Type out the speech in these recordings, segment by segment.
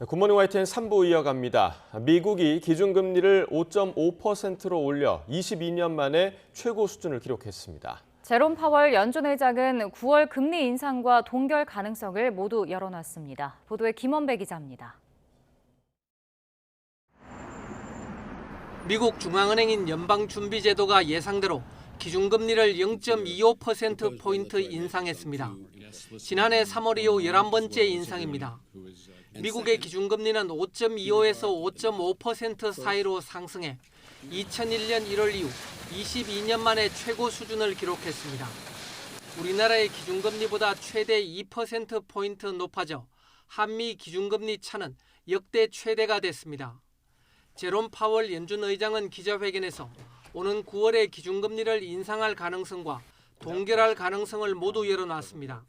굿모닝 YTN 3부 이어갑니다. 미국이 기준금리를 5.5%로 올려 22년 만에 최고 수준을 기록했습니다. 제롬 파월 연준 의장은 9월 금리 인상과 동결 가능성을 모두 열어놨습니다. 보도에 김원배 기자입니다. 미국 중앙은행인 연방준비제도가 예상대로 기준금리를 0.25%포인트 인상했습니다. 지난해 3월 이후 11번째 인상입니다. 미국의 기준금리는 5.25에서 5.5% 사이로 상승해 2001년 1월 이후 22년 만에 최고 수준을 기록했습니다. 우리나라의 기준금리보다 최대 2%포인트 높아져 한미 기준금리 차는 역대 최대가 됐습니다. 제롬 파월 연준 의장은 기자회견에서 오는 9월에 기준금리를 인상할 가능성과 동결할 가능성을 모두 열어놨습니다.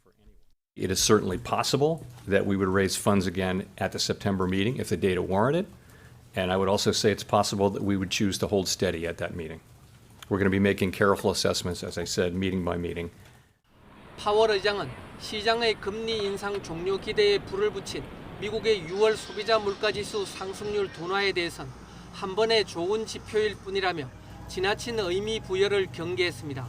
It is certainly possible that we would raise funds again at the September meeting if the data warranted. And I would also say it's possible that we would choose to hold steady at that meeting. We're going to be making careful assessments, as I said, meeting by meeting. 파월 의장은 시장의 금리 인상 종료 기대에 불을 붙인 미국의 6월 소비자 물가지수 상승률 둔화에 대해선 한 번의 좋은 지표일 뿐이라며 지나친 의미 부여를 경계했습니다.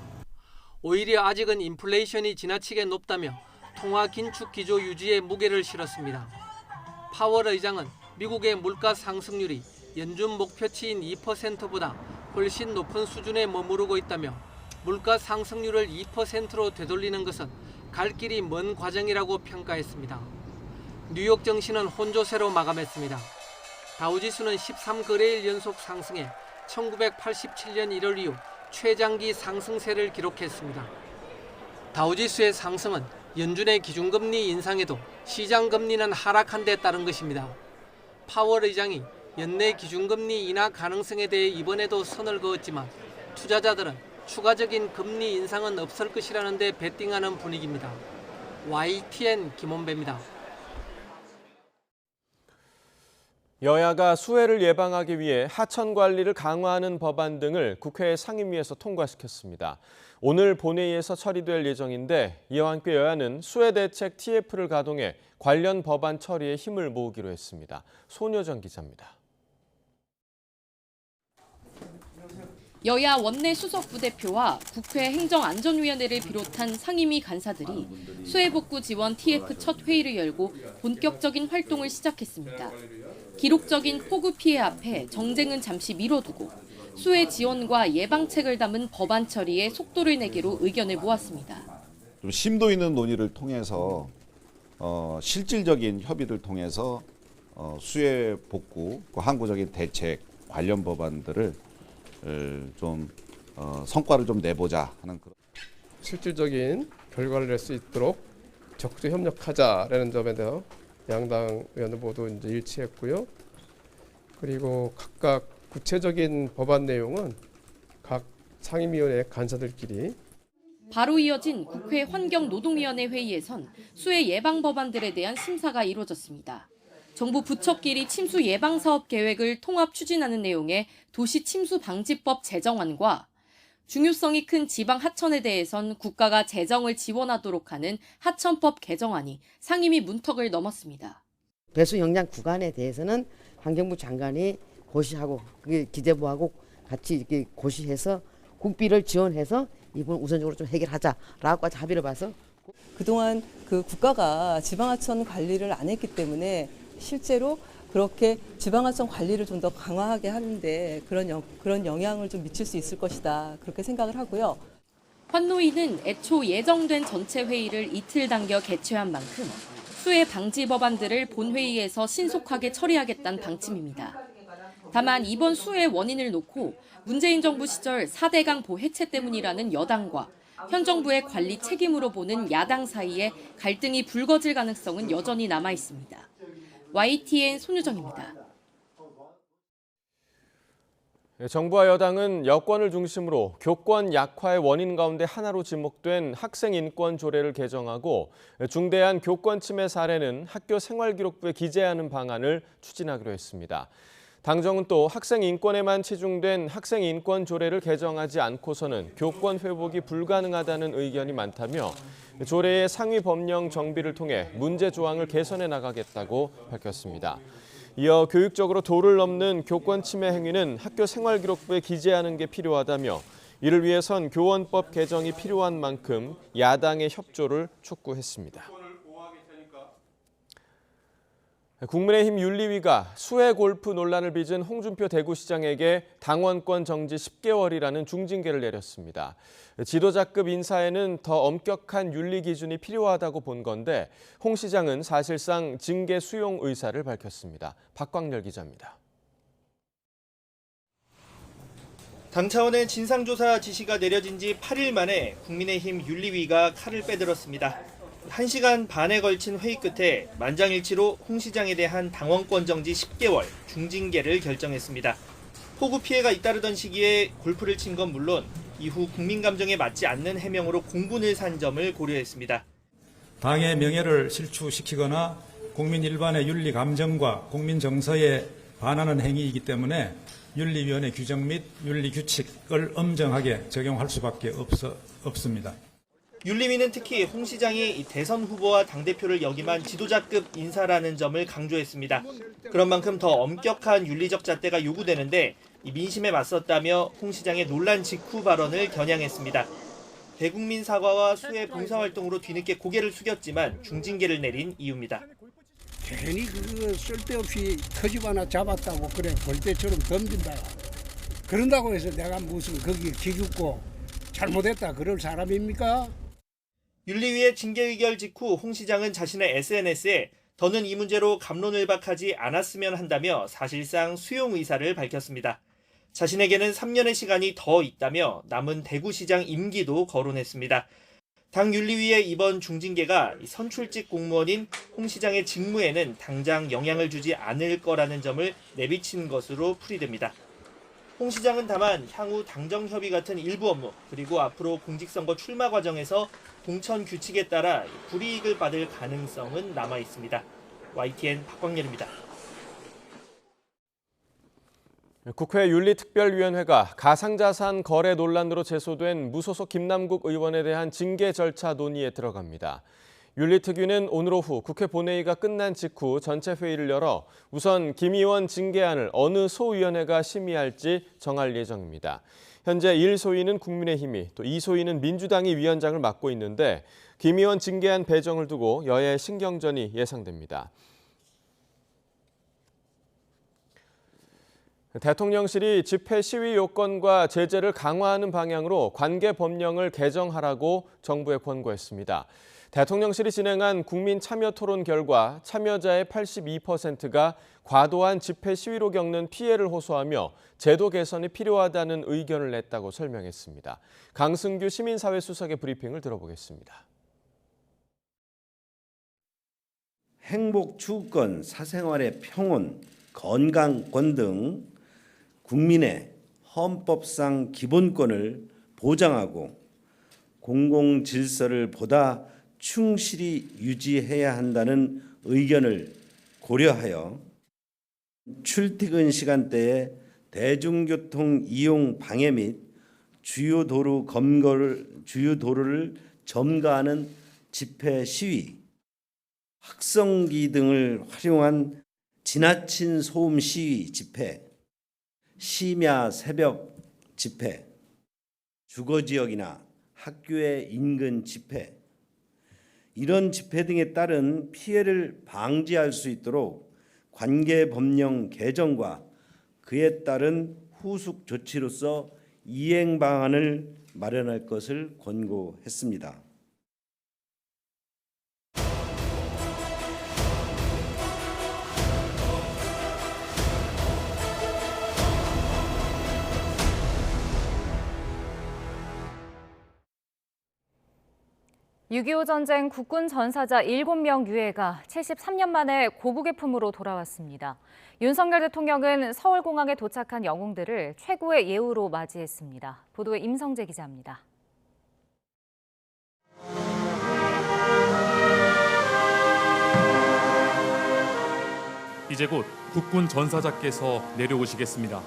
오히려 아직은 인플레이션이 지나치게 높다며 통화 긴축 기조 유지에 무게를 실었습니다. 파월 의장은 미국의 물가 상승률이 연준 목표치인 2%보다 훨씬 높은 수준에 머무르고 있다며 물가 상승률을 2%로 되돌리는 것은 갈 길이 먼 과정이라고 평가했습니다. 뉴욕 증시는 혼조세로 마감했습니다. 다우지수는 13거래일 연속 상승해 1987년 1월 이후 최장기 상승세를 기록했습니다. 다우지수의 상승은 연준의 기준금리 인상에도 시장금리는 하락한 데 따른 것입니다. 파월 의장이 연내 기준금리 인하 가능성에 대해 이번에도 선을 그었지만 투자자들은 추가적인 금리 인상은 없을 것이라는 데 베팅하는 분위기입니다. YTN 김원배입니다. 여야가 수해를 예방하기 위해 하천 관리를 강화하는 법안 등을 국회 상임위에서 통과시켰습니다. 오늘 본회의에서 처리될 예정인데 이와 함께 여야는 수해 대책 TF를 가동해 관련 법안 처리에 힘을 모으기로 했습니다. 손효정 기자입니다. 여야 원내 수석 부대표와 국회 행정안전위원회를 비롯한 상임위 간사들이 수해복구 지원 TF 첫 회의를 열고 본격적인 활동을 시작했습니다. 기록적인 폭우 피해 앞에 정쟁은 잠시 미뤄두고 수해 지원과 예방책을 담은 법안 처리에 속도를 내기로 의견을 모았습니다. 좀 심도 있는 논의를 통해서 실질적인 협의를 통해서 수해 복구, 항구적인 대책 관련 법안들을 좀 성과를 좀 내보자 하는 그런 실질적인 결과를 낼 수 있도록 적극 협력하자라는 점에 대해 양당 의원들 모두 이제 일치했고요. 그리고 각각 구체적인 법안 내용은 각 상임위원회 간사들끼리 바로 이어진 국회 환경노동위원회 회의에선 수해 예방 법안들에 대한 심사가 이루어졌습니다. 정부 부처끼리 침수 예방 사업 계획을 통합 추진하는 내용의 도시 침수 방지법 제정안과 중요성이 큰 지방 하천에 대해선 국가가 재정을 지원하도록 하는 하천법 개정안이 상임위 문턱을 넘었습니다. 배수 영향 구간에 대해서는 환경부 장관이 고시하고 기재부하고 같이 이렇게 고시해서 국비를 지원해서 이번 우선적으로 좀 해결하자라고 합의를 봐서 그동안 그 국가가 지방하천 관리를 안 했기 때문에 실제로 그렇게 지방하천 관리를 좀 더 강화하게 하는데 그런 영향을 좀 미칠 수 있을 것이다. 그렇게 생각을 하고요. 환노위는 애초 예정된 전체 회의를 이틀 당겨 개최한 만큼 수해 방지 법안들을 본회의에서 신속하게 처리하겠다는 방침입니다. 다만 이번 수해 원인을 놓고 문재인 정부 시절 4대 강보 해체 때문이라는 여당과 현 정부의 관리 책임으로 보는 야당 사이에 갈등이 불거질 가능성은 여전히 남아 있습니다. YTN 손유정입니다. 정부와 여당은 여권을 중심으로 교권 약화의 원인 가운데 하나로 지목된 학생 인권 조례를 개정하고 중대한 교권 침해 사례는 학교 생활기록부에 기재하는 방안을 추진하기로 했습니다. 당정은 또 학생 인권에만 치중된 학생 인권 조례를 개정하지 않고서는 교권 회복이 불가능하다는 의견이 많다며 조례의 상위 법령 정비를 통해 문제 조항을 개선해 나가겠다고 밝혔습니다. 이어 교육적으로 도를 넘는 교권 침해 행위는 학교 생활기록부에 기재하는 게 필요하다며 이를 위해선 교원법 개정이 필요한 만큼 야당의 협조를 촉구했습니다. 국민의힘 윤리위가 수해 골프 논란을 빚은 홍준표 대구시장에게 당원권 정지 10개월이라는 중징계를 내렸습니다. 지도자급 인사에는 더 엄격한 윤리 기준이 필요하다고 본 건데 홍 시장은 사실상 징계 수용 의사를 밝혔습니다. 박광렬 기자입니다. 당 차원의 진상조사 지시가 내려진 지 8일 만에 국민의힘 윤리위가 칼을 빼들었습니다. 1시간 반에 걸친 회의 끝에 만장일치로 홍 시장에 대한 당원권 정지 10개월 중징계를 결정했습니다. 폭우 피해가 잇따르던 시기에 골프를 친 건 물론 이후 국민 감정에 맞지 않는 해명으로 공분을 산 점을 고려했습니다. 당의 명예를 실추시키거나 국민 일반의 윤리 감정과 국민 정서에 반하는 행위이기 때문에 윤리위원회 규정 및 윤리 규칙을 엄정하게 적용할 수밖에 없습니다. 윤리위는 특히 홍 시장이 대선 후보와 당대표를 역임한 지도자급 인사라는 점을 강조했습니다. 그런 만큼 더 엄격한 윤리적 잣대가 요구되는데 민심에 맞섰다며 홍 시장의 논란 직후 발언을 겨냥했습니다. 대국민 사과와 수해 봉사활동으로 뒤늦게 고개를 숙였지만 중징계를 내린 이유입니다. 괜히 그거 쓸데없이 터집 하나 잡았다고 그래 벌떼처럼 덤빈다. 그런다고 해서 내가 무슨 거기에 기죽고 잘못했다 그럴 사람입니까? 윤리위의 징계 의결 직후 홍 시장은 자신의 SNS에 더는 이 문제로 갑론을박하지 않았으면 한다며 사실상 수용 의사를 밝혔습니다. 자신에게는 3년의 시간이 더 있다며 남은 대구시장 임기도 거론했습니다. 당 윤리위의 이번 중징계가 선출직 공무원인 홍 시장의 직무에는 당장 영향을 주지 않을 거라는 점을 내비친 것으로 풀이됩니다. 홍 시장은 다만 향후 당정협의 같은 일부 업무 그리고 앞으로 공직선거 출마 과정에서 공천 규칙에 따라 불이익을 받을 가능성은 남아 있습니다. YTN 박광렬입니다. 국회 윤리특별위원회가 가상자산 거래 논란으로 제소된 무소속 김남국 의원에 대한 징계 절차 논의에 들어갑니다. 윤리특위는 오늘 오후 국회 본회의가 끝난 직후 전체 회의를 열어 우선 김 의원 징계안을 어느 소위원회가 심의할지 정할 예정입니다. 현재 1소위는 국민의힘이 또 2소위는 민주당이 위원장을 맡고 있는데 김 의원 징계안 배정을 두고 여야의 신경전이 예상됩니다. 대통령실이 집회 시위 요건과 제재를 강화하는 방향으로 관계 법령을 개정하라고 정부에 권고했습니다. 대통령실이 진행한 국민 참여 토론 결과 참여자의 82%가 과도한 집회 시위로 겪는 피해를 호소하며 제도 개선이 필요하다는 의견을 냈다고 설명했습니다. 강승규 시민사회 수석의 브리핑을 들어보겠습니다. 행복 추구권, 사생활의 평온, 건강권 등 국민의 헌법상 기본권을 보장하고 공공 질서를 보다 충실히 유지해야 한다는 의견을 고려하여 출퇴근 시간대에 대중교통 이용 방해 및 주요 도로를 점거하는 집회 시위, 확성기 등을 활용한 지나친 소음 시위 집회, 심야 새벽 집회, 주거지역이나 학교의 인근 집회, 이런 집회 등에 따른 피해를 방지할 수 있도록 관계법령 개정과 그에 따른 후속 조치로서 이행 방안을 마련할 것을 권고했습니다. (6.25) 전쟁 국군 전사자 7명 유해가 73년 만에 고국의 품으로 돌아왔습니다. 윤석열 대통령은 서울공항에 도착한 영웅들을 최고의 예우로 맞이했습니다. 보도에 임성재 기자입니다. 이제 곧 국군 전사자께서 내려오시겠습니다.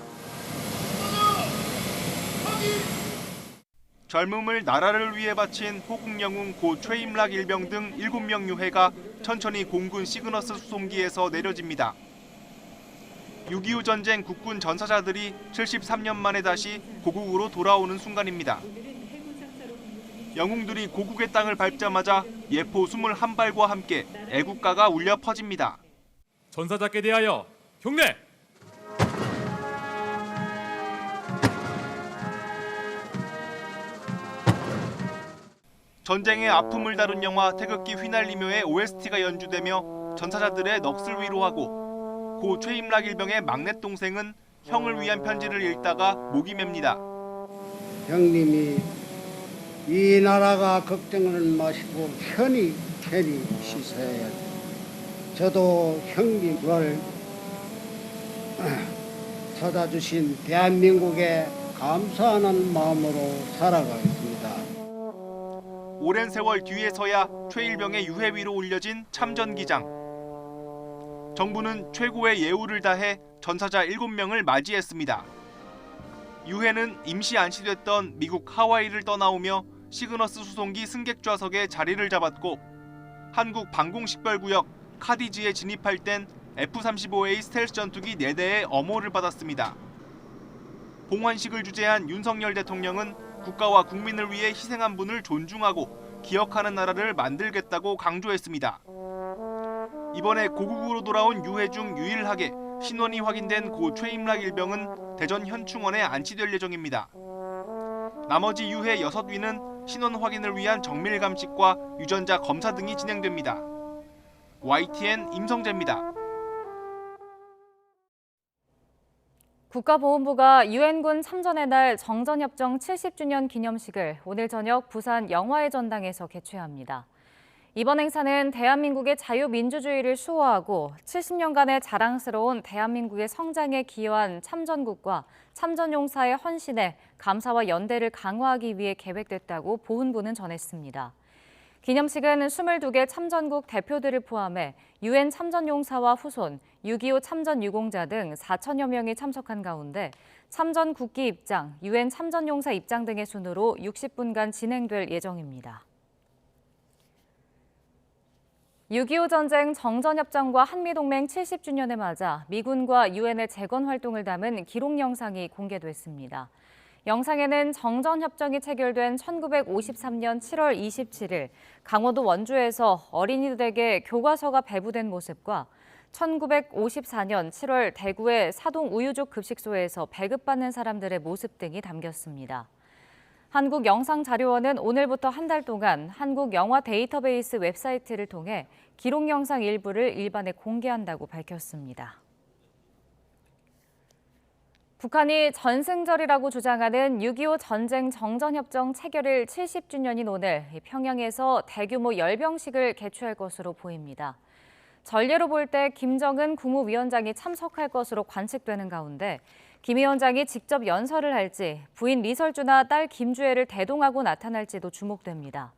젊음을 나라를 위해 바친 호국 영웅 고 최임락 일병 등 7명 유해가 천천히 공군 시그너스 수송기에서 내려집니다. 6.25 전쟁 국군 전사자들이 73년 만에 다시 고국으로 돌아오는 순간입니다. 영웅들이 고국의 땅을 밟자마자 예포 21발과 함께 애국가가 울려 퍼집니다. 전사자께 대하여 경례! 전쟁의 아픔을 다룬 영화 태극기 휘날리며의 OST가 연주되며 전사자들의 넋을 위로하고 고 최임락 일병의 막내 동생은 형을 위한 편지를 읽다가 목이 맵니다. 형님이 이 나라가 걱정을 마시고 편히 쉬셔야 돼. 저도 형님을 찾아주신 대한민국에 감사하는 마음으로 살아가겠습니다. 오랜 세월 뒤에서야 최일병의 유해 위로 올려진 참전기장. 정부는 최고의 예우를 다해 전사자 7명을 맞이했습니다. 유해는 임시 안치됐던 미국 하와이를 떠나오며 시그너스 수송기 승객 좌석에 자리를 잡았고 한국 방공식별구역 카디지에 진입할 땐 F-35A 스텔스 전투기 4대의 엄호를 받았습니다. 봉환식을 주재한 윤석열 대통령은 국가와 국민을 위해 희생한 분을 존중하고 기억하는 나라를 만들겠다고 강조했습니다. 이번에 고국으로 돌아온 유해 중 유일하게 신원이 확인된 고 최임락 일병은 대전 현충원에 안치될 예정입니다. 나머지 유해 6위는 신원 확인을 위한 정밀 감식과 유전자 검사 등이 진행됩니다. YTN 임성재입니다. 국가보훈부가 유엔군 참전의 날 정전협정 70주년 기념식을 오늘 저녁 부산 영화의 전당에서 개최합니다. 이번 행사는 대한민국의 자유민주주의를 수호하고 70년간의 자랑스러운 대한민국의 성장에 기여한 참전국과 참전용사의 헌신에 감사와 연대를 강화하기 위해 계획됐다고 보훈부는 전했습니다. 기념식은 22개 참전국 대표들을 포함해 유엔 참전용사와 후손, 6.25 참전 유공자 등 4천여 명이 참석한 가운데 참전 국기 입장, 유엔 참전용사 입장 등의 순으로 60분간 진행될 예정입니다. 6.25 전쟁 정전협정과 한미동맹 70주년을 맞아 미군과 유엔의 재건 활동을 담은 기록 영상이 공개됐습니다. 영상에는 정전협정이 체결된 1953년 7월 27일 강원도 원주에서 어린이들에게 교과서가 배부된 모습과 1954년 7월 대구의 사동 우유족 급식소에서 배급받는 사람들의 모습 등이 담겼습니다. 한국영상자료원은 오늘부터 한 달 동안 한국영화 데이터베이스 웹사이트를 통해 기록 영상 일부를 일반에 공개한다고 밝혔습니다. 북한이 전승절이라고 주장하는 6.25 전쟁 정전협정 체결일 70주년인 오늘 평양에서 대규모 열병식을 개최할 것으로 보입니다. 전례로 볼 때 김정은 국무위원장이 참석할 것으로 관측되는 가운데 김 위원장이 직접 연설을 할지 부인 리설주나 딸 김주애를 대동하고 나타날지도 주목됩니다.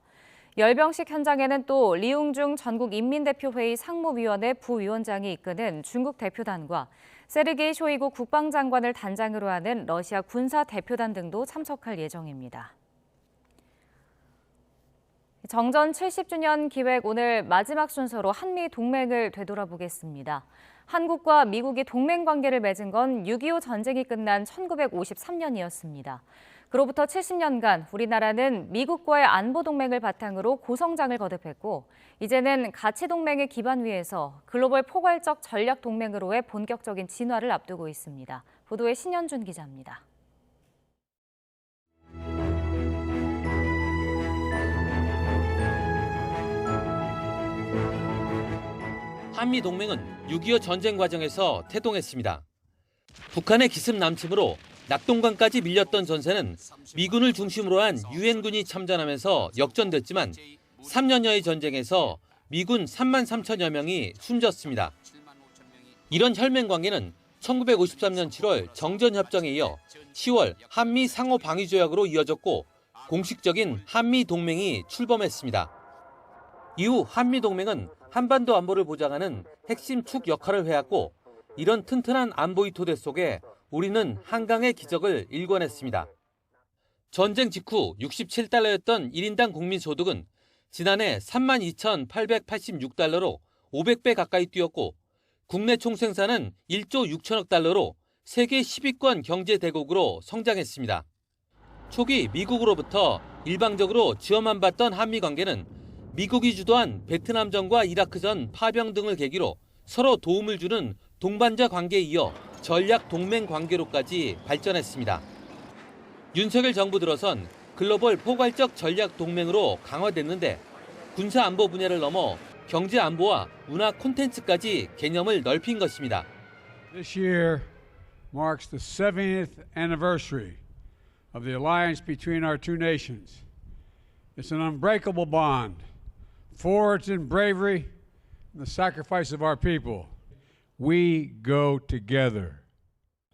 열병식 현장에는 또 리웅중 전국인민대표회의 상무위원회 부위원장이 이끄는 중국 대표단과 세르게이 쇼이구 국방장관을 단장으로 하는 러시아 군사대표단 등도 참석할 예정입니다. 정전 70주년 기획 오늘 마지막 순서로 한미 동맹을 되돌아보겠습니다. 한국과 미국이 동맹 관계를 맺은 건 6.25 전쟁이 끝난 1953년이었습니다. 그로부터 70년간 우리나라는 미국과의 안보 동맹을 바탕으로 고성장을 거듭했고 이제는 가치 동맹의 기반 위에서 글로벌 포괄적 전략 동맹으로의 본격적인 진화를 앞두고 있습니다. 보도에 신현준 기자입니다. 한미 동맹은 6.25 전쟁 과정에서 태동했습니다. 북한의 기습 남침으로 낙동강까지 밀렸던 전세는 미군을 중심으로 한 유엔군이 참전하면서 역전됐지만 3년여의 전쟁에서 미군 3만 3천여 명이 숨졌습니다. 이런 혈맹 관계는 1953년 7월 정전협정에 이어 10월 한미 상호방위조약으로 이어졌고 공식적인 한미 동맹이 출범했습니다. 이후 한미 동맹은 한반도 안보를 보장하는 핵심 축 역할을 해왔고 이런 튼튼한 안보의 토대 속에 우리는 한강의 기적을 일궈냈습니다. 전쟁 직후 67달러였던 1인당 국민소득은 지난해 32,886달러로 500배 가까이 뛰었고 국내 총생산은 1조 6천억 달러로 세계 10위권 경제대국으로 성장했습니다. 초기 미국으로부터 일방적으로 지원만 받던 한미관계는 미국이 주도한 베트남전과 이라크전 파병 등을 계기로 서로 도움을 주는 동반자 관계에 이어 전략 동맹 관계로까지 발전했습니다. 윤석열 정부 들어선 글로벌 포괄적 전략 동맹으로 강화됐는데 군사 안보 분야를 넘어 경제 안보와 문화 콘텐츠까지 개념을 넓힌 것입니다. This year marks the 70th anniversary of the alliance between our two nations. It's an unbreakable bond, forged in bravery and the sacrifice of our people. We go together.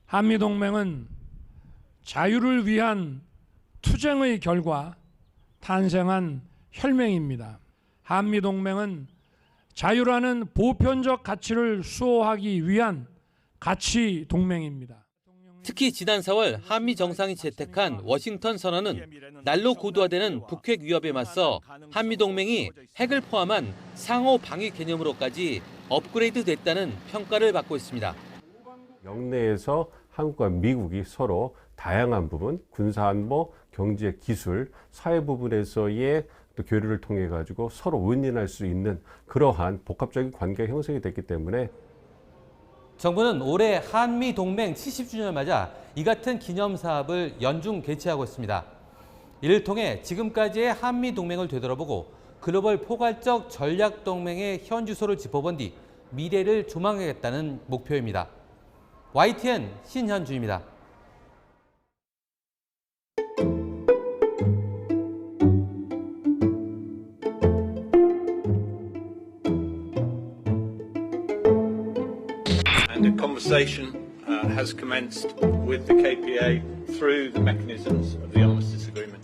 한미동맹은 자유를 위한 투쟁의 결과 탄생한 혈맹입니다. 한미동맹은 자유라는 보편적 가치를 수호하기 위한 가치 동맹입니다. 특히 지난 4월 한미 정상이 채택한 워싱턴 선언은 날로 고도화되는 북핵 위협에 맞서 한미 동맹이 핵을 포함한 상호 방위 개념으로까지 업그레이드 됐다는 평가를 받고 있습니다. 영내에서 한국과 미국이 서로 다양한 부분, 군사안보, 경제, 기술, 사회 부분에서의 또 교류를 통해 가지고 서로 윈윈할 수 있는 그러한 복합적인 관계가 형성이 됐기 때문에 정부는 올해 한미 동맹 70주년을 맞아 이 같은 기념 사업을 연중 개최하고 있습니다. 이를 통해 지금까지의 한미 동맹을 되돌아보고 글로벌 포괄적 전략 동맹의 현주소를 짚어본 뒤 미래를 조망하겠다는 목표입니다. YTN 신현주입니다. And a conversation has commenced with the KPA through the mechanisms of the Armistice Agreement.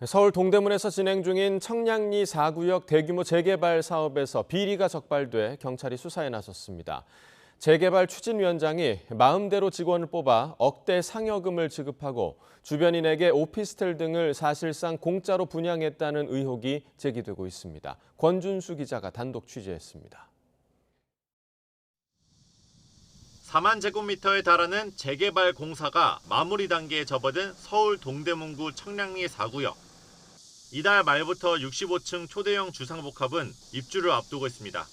서울 동대문에서 진행 중인 청량리 4구역 대규모 재개발 사업에서 비리가 적발돼 경찰이 수사에 나섰습니다. 재개발 추진위원장이 마음대로 직원을 뽑아 억대 상여금을 지급하고 주변인에게 오피스텔 등을 사실상 공짜로 분양했다는 의혹이 제기되고 있습니다. 권준수 기자가 단독 취재했습니다. 4만 제곱미터에 달하는 재개발 공사가 마무리 단계에 접어든 서울 동대문구 청량리 4구역. 이달 말부터 65층 초대형 주상복합은 입주를 앞두고 있습니다.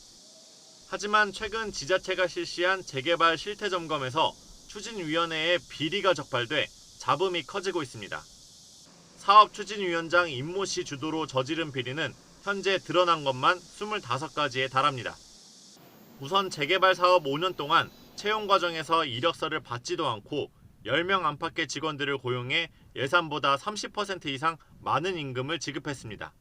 하지만 최근 지자체가 실시한 재개발 실태 점검에서 추진위원회에 비리가 적발돼 잡음이 커지고 있습니다. 사업추진위원장 임모 씨 주도로 저지른 비리는 현재 드러난 것만 25가지에 달합니다. 우선 재개발 사업 5년 동안 채용 과정에서 이력서를 받지도 않고 10명 안팎의 직원들을 고용해 예산보다 30% 이상 많은 임금을 지급했습니다.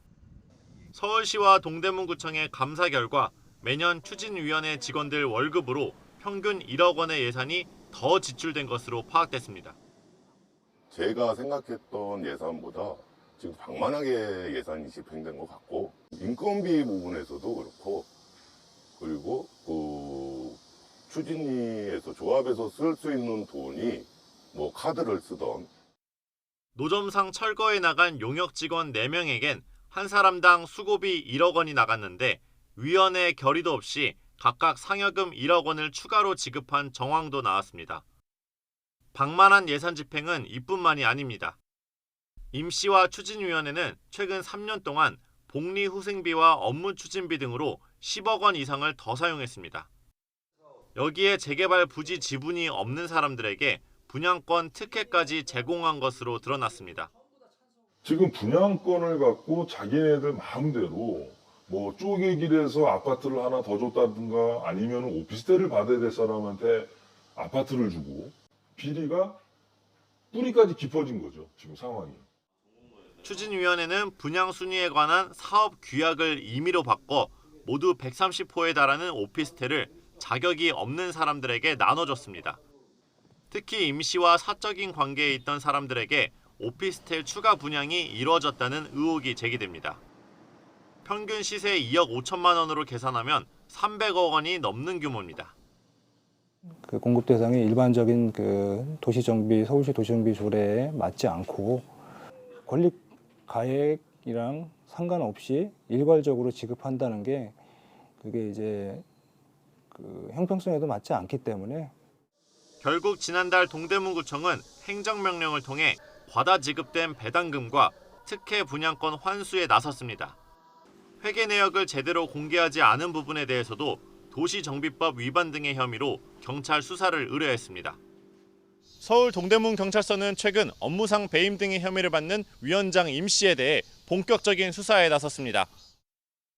서울시와 동대문구청의 감사 결과 매년 추진위원회 직원들 월급으로 평균 1억 원의 예산이 더 지출된 것으로 파악됐습니다. 제가 생각했던 예산보다 지금 방만하게 예산이 집행된 것 같고 인건비 부분에서도 그렇고 그리고 추진위에서 조합에서 쓸 수 있는 돈이 뭐 카드를 쓰던 노점상 철거에 나간 용역 직원 4명에겐 한 사람당 수고비 1억 원이 나갔는데 위원회 결의도 없이 각각 상여금 1억 원을 추가로 지급한 정황도 나왔습니다. 방만한 예산 집행은 이뿐만이 아닙니다. 임 씨와 추진위원회는 최근 3년 동안 복리 후생비와 업무 추진비 등으로 10억 원 이상을 더 사용했습니다. 여기에 재개발 부지 지분이 없는 사람들에게 분양권 특혜까지 제공한 것으로 드러났습니다. 지금 분양권을 갖고 자기네들 마음대로 뭐 쪼개기를 아파트를 하나 더 줬다든가 아니면 오피스텔을 받아야 될 사람한테 아파트를 주고 비리가 뿌리까지 깊어진 거죠. 지금 상황이. 추진위원회는 분양 순위에 관한 사업 규약을 임의로 바꿔 모두 130호에 달하는 오피스텔을 자격이 없는 사람들에게 나눠줬습니다. 특히 임시와 사적인 관계에 있던 사람들에게 오피스텔 추가 분양이 이루어졌다는 의혹이 제기됩니다. 평균 시세 2억 5천만 원으로 계산하면 300억 원이 넘는 규모입니다. 그 공급 대상이 일반적인 그 도시정비, 서울시 도시정비 조례에 맞지 않고 건립 가액이랑 상관없이 일괄적으로 지급한다는 게 그게 이제 그 형평성에도 맞지 않기 때문에 결국 지난달 동대문구청은 행정명령을 통해 과다 지급된 배당금과 특혜 분양권 환수에 나섰습니다. 회계 내역을 제대로 공개하지 않은 부분에 대해서도 도시정비법 위반 등의 혐의로 경찰 수사를 의뢰했습니다. 서울 동대문경찰서는 최근 업무상 배임 등의 혐의를 받는 위원장 임 씨에 대해 본격적인 수사에 나섰습니다.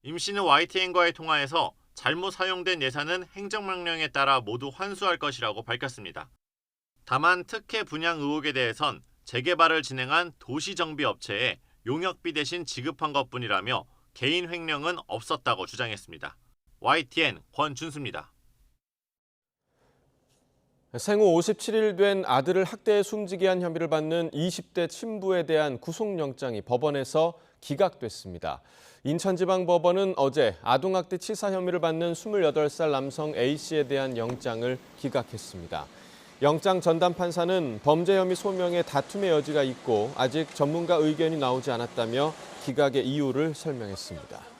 임 씨는 YTN과의 통화에서 잘못 사용된 예산은 행정명령에 따라 모두 환수할 것이라고 밝혔습니다. 다만 특혜 분양 의혹에 대해선 재개발을 진행한 도시정비업체에 용역비 대신 지급한 것뿐이라며 개인 횡령은 없었다고 주장했습니다. YTN 권준수입니다. 생후 57일 된 아들을 학대해 숨지게 한 혐의를 받는 20대 친부에 대한 구속영장이 법원에서 기각됐습니다. 인천지방법원은 어제 아동학대 치사 혐의를 받는 28살 남성 A씨에 대한 영장을 기각했습니다. 영장 전담 판사는 범죄 혐의 소명에 다툼의 여지가 있고 아직 전문가 의견이 나오지 않았다며 기각의 이유를 설명했습니다.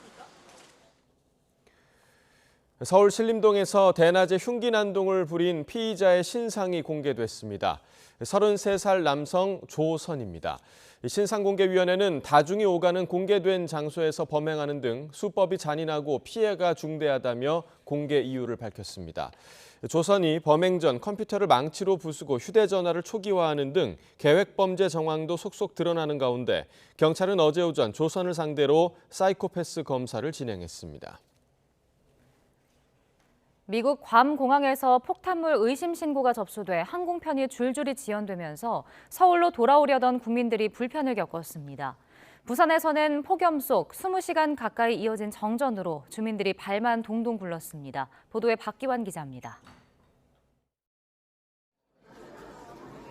서울 신림동에서 대낮에 흉기 난동을 부린 피의자의 신상이 공개됐습니다. 33살 남성 조선입니다. 신상공개위원회는 다중이 오가는 공개된 장소에서 범행하는 등 수법이 잔인하고 피해가 중대하다며 공개 이유를 밝혔습니다. 조선이 범행 전 컴퓨터를 망치로 부수고 휴대전화를 초기화하는 등 계획범죄 정황도 속속 드러나는 가운데 경찰은 어제 오전 조선을 상대로 사이코패스 검사를 진행했습니다. 미국 괌 공항에서 폭탄물 의심 신고가 접수돼 항공편이 줄줄이 지연되면서 서울로 돌아오려던 국민들이 불편을 겪었습니다. 부산에서는 폭염 속 20시간 가까이 이어진 정전으로 주민들이 발만 동동 굴렀습니다. 보도에 박기환 기자입니다.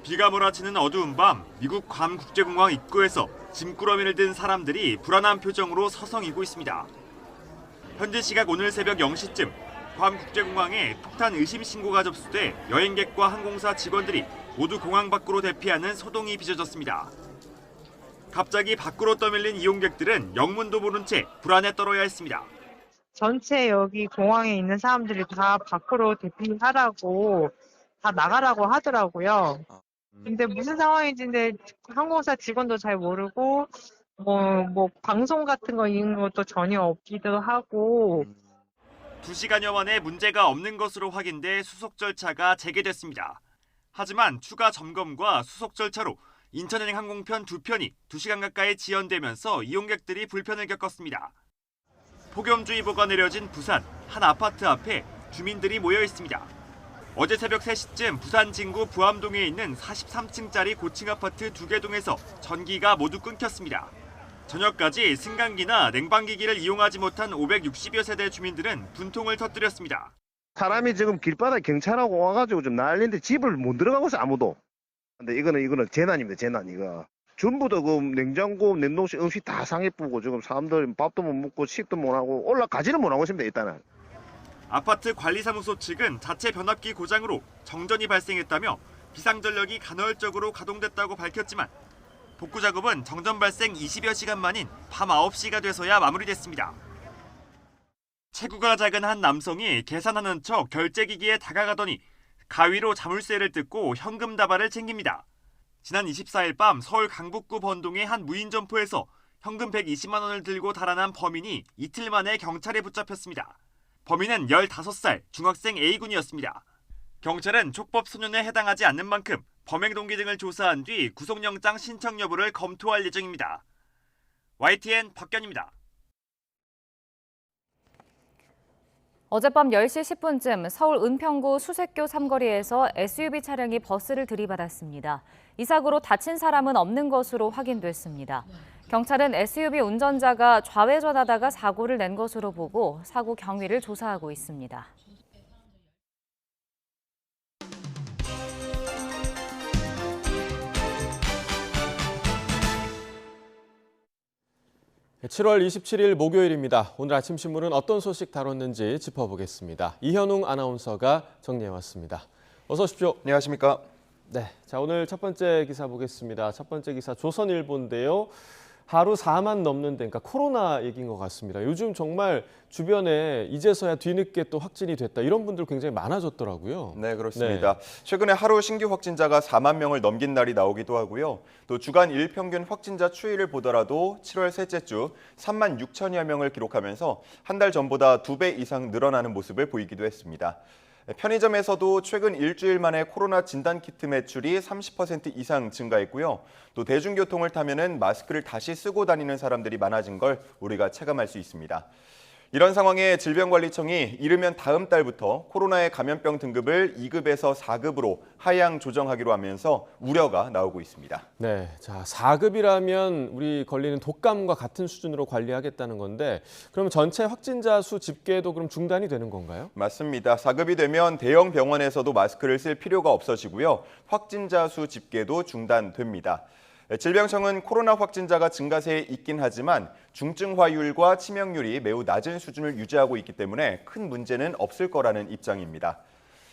비가 몰아치는 어두운 밤 미국 괌 국제공항 입구에서 짐꾸러미를 든 사람들이 불안한 표정으로 서성이고 있습니다. 현지 시각 오늘 새벽 0시쯤 괌 국제공항에 폭탄 의심 신고가 접수돼 여행객과 항공사 직원들이 모두 공항 밖으로 대피하는 소동이 빚어졌습니다. 갑자기 밖으로 떠밀린 이용객들은 영문도 모른 채 불안에 떨어야 했습니다. 전체 여기 공항에 있는 사람들이 다 밖으로 대피하라고 다 나가라고 하더라고요. 근데 무슨 상황인지 항공사 직원도 잘 모르고 뭐 방송 같은 거 있는 것도 전혀 없기도 하고 2시간여 만에 문제가 없는 것으로 확인돼 수속 절차가 재개됐습니다. 하지만 추가 점검과 수속 절차로 인천행 항공편 2편이 2시간 가까이 지연되면서 이용객들이 불편을 겪었습니다. 폭염주의보가 내려진 부산 한 아파트 앞에 주민들이 모여 있습니다. 어제 새벽 3시쯤 부산 진구 부암동에 있는 43층짜리 고층 아파트 2개 동에서 전기가 모두 끊겼습니다. 저녁까지 승강기나 냉방기기를 이용하지 못한 560여 세대 주민들은 분통을 터뜨렸습니다. 사람이 지금 길바닥에 경찰하고 와가지고 좀 난리인데 집을 못 들어가고 있어 아무도. 근데 이거는 재난입니다. 재난 이거. 전부 다 그 냉장고, 냉동실 음식 다 상해쁘고 지금 사람들 밥도 못 먹고 식도 못 하고 올라가지는 못하고 있습니다. 일단은. 아파트 관리사무소 측은 자체 변압기 고장으로 정전이 발생했다며 비상전력이 간헐적으로 가동됐다고 밝혔지만 복구 작업은 정전 발생 20여 시간 만인 밤 9시가 돼서야 마무리됐습니다. 체구가 작은 한 남성이 계산하는 척 결제기기에 다가가더니 가위로 자물쇠를 뜯고 현금 다발을 챙깁니다. 지난 24일 밤 서울 강북구 번동의 한 무인 점포에서 현금 120만 원을 들고 달아난 범인이 이틀 만에 경찰에 붙잡혔습니다. 범인은 15살 중학생 A군이었습니다. 경찰은 촉법 소년에 해당하지 않는 만큼 범행 동기 등을 조사한 뒤 구속영장 신청 여부를 검토할 예정입니다. YTN 박견입니다. 어젯밤 10시 10분쯤 서울 은평구 수색교 삼거리에서 SUV 차량이 버스를 들이받았습니다. 이 사고로 다친 사람은 없는 것으로 확인됐습니다. 경찰은 SUV 운전자가 좌회전하다가 사고를 낸 것으로 보고 사고 경위를 조사하고 있습니다. 네, 7월 27일 목요일입니다. 오늘 아침 신문은 어떤 소식 다뤘는지 짚어보겠습니다. 이현웅 아나운서가 정리해왔습니다. 어서 오십시오. 안녕하십니까. 네, 자 오늘 첫 번째 기사 보겠습니다. 첫 번째 기사 조선일보인데요. 하루 4만 넘는 데, 그러니까 코로나 얘기인 것 같습니다. 요즘 정말 주변에 이제서야 뒤늦게 또 확진이 됐다 이런 분들 굉장히 많아졌더라고요. 네, 그렇습니다. 최근에 하루 신규 확진자가 4만 명을 넘긴 날이 나오기도 하고요. 또 주간 일평균 확진자 추이를 보더라도 7월 셋째 주 3만 6천여 명을 기록하면서 한 달 전보다 2배 이상 늘어나는 모습을 보이기도 했습니다. 편의점에서도 최근 일주일 만에 코로나 진단키트 매출이 30% 이상 증가했고요. 또 대중교통을 타면은 마스크를 다시 쓰고 다니는 사람들이 많아진 걸 우리가 체감할 수 있습니다. 이런 상황에 질병관리청이 이르면 다음 달부터 코로나의 감염병 등급을 2급에서 4급으로 하향 조정하기로 하면서 우려가 나오고 있습니다. 네, 자 4급이라면 우리 걸리는 독감과 같은 수준으로 관리하겠다는 건데 그럼 전체 확진자 수 집계도 그럼 중단이 되는 건가요? 맞습니다. 4급이 되면 대형 병원에서도 마스크를 쓸 필요가 없어지고요. 확진자 수 집계도 중단됩니다. 질병청은 코로나 확진자가 증가세에 있긴 하지만 중증화율과 치명률이 매우 낮은 수준을 유지하고 있기 때문에 큰 문제는 없을 거라는 입장입니다.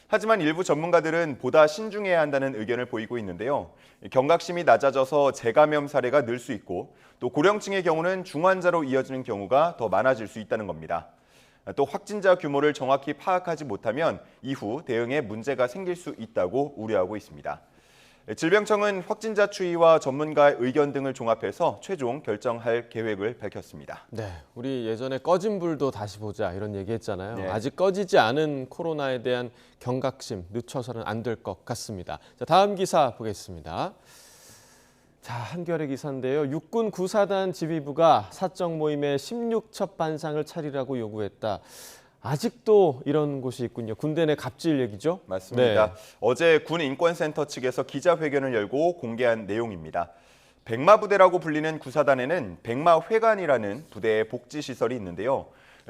하지만 일부 전문가들은 보다 신중해야 한다는 의견을 보이고 있는데요. 경각심이 낮아져서 재감염 사례가 늘 수 있고 또 고령층의 경우는 중환자로 이어지는 경우가 더 많아질 수 있다는 겁니다. 또 확진자 규모를 정확히 파악하지 못하면 이후 대응에 문제가 생길 수 있다고 우려하고 있습니다. 질병청은 확진자 추이와 전문가의 의견 등을 종합해서 최종 결정할 계획을 밝혔습니다. 네, 우리 예전에 꺼진 불도 다시 보자 이런 얘기했잖아요. 네. 아직 꺼지지 않은 코로나에 대한 경각심 늦춰서는 안 될 것 같습니다. 자, 다음 기사 보겠습니다. 자, 한겨레 기사인데요. 육군 구사단 지휘부가 사적 모임에 16첩 반상을 차리라고 요구했다. 아직도 이런 곳이 있군요. 군대 내 갑질 얘기죠? 맞습니다. 네. 어제 군인권센터 측에서 기자회견을 열고 공개한 내용입니다. 백마부대라고 불리는 구사단에는 백마회관이라는 부대의 복지시설이 있는데요.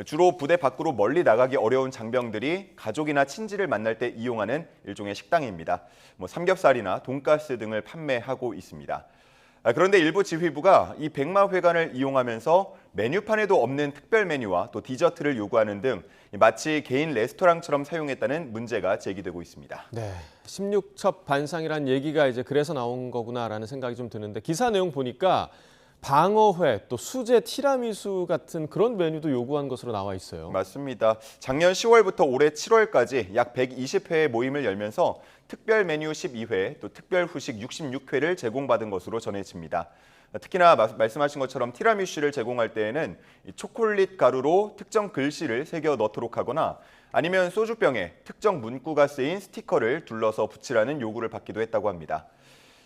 주로 부대 밖으로 멀리 나가기 어려운 장병들이 가족이나 친지를 만날 때 이용하는 일종의 식당입니다. 삼겹살이나 돈가스 등을 판매하고 있습니다. 그런데 일부 지휘부가 이 백마회관을 이용하면서 메뉴판에도 없는 특별 메뉴와 또 디저트를 요구하는 등 마치 개인 레스토랑처럼 사용했다는 문제가 제기되고 있습니다. 네, 16첩 반상이란 얘기가 이제 그래서 나온 거구나라는 생각이 좀 드는데 기사 내용 보니까 방어회, 또 수제 티라미수 같은 그런 메뉴도 요구한 것으로 나와 있어요. 맞습니다. 작년 10월부터 올해 7월까지 약 120회의 모임을 열면서 특별 메뉴 12회, 또 특별 후식 66회를 제공받은 것으로 전해집니다. 특히나 말씀하신 것처럼 티라미슈를 제공할 때에는 초콜릿 가루로 특정 글씨를 새겨 넣도록 하거나 아니면 소주병에 특정 문구가 쓰인 스티커를 둘러서 붙이라는 요구를 받기도 했다고 합니다.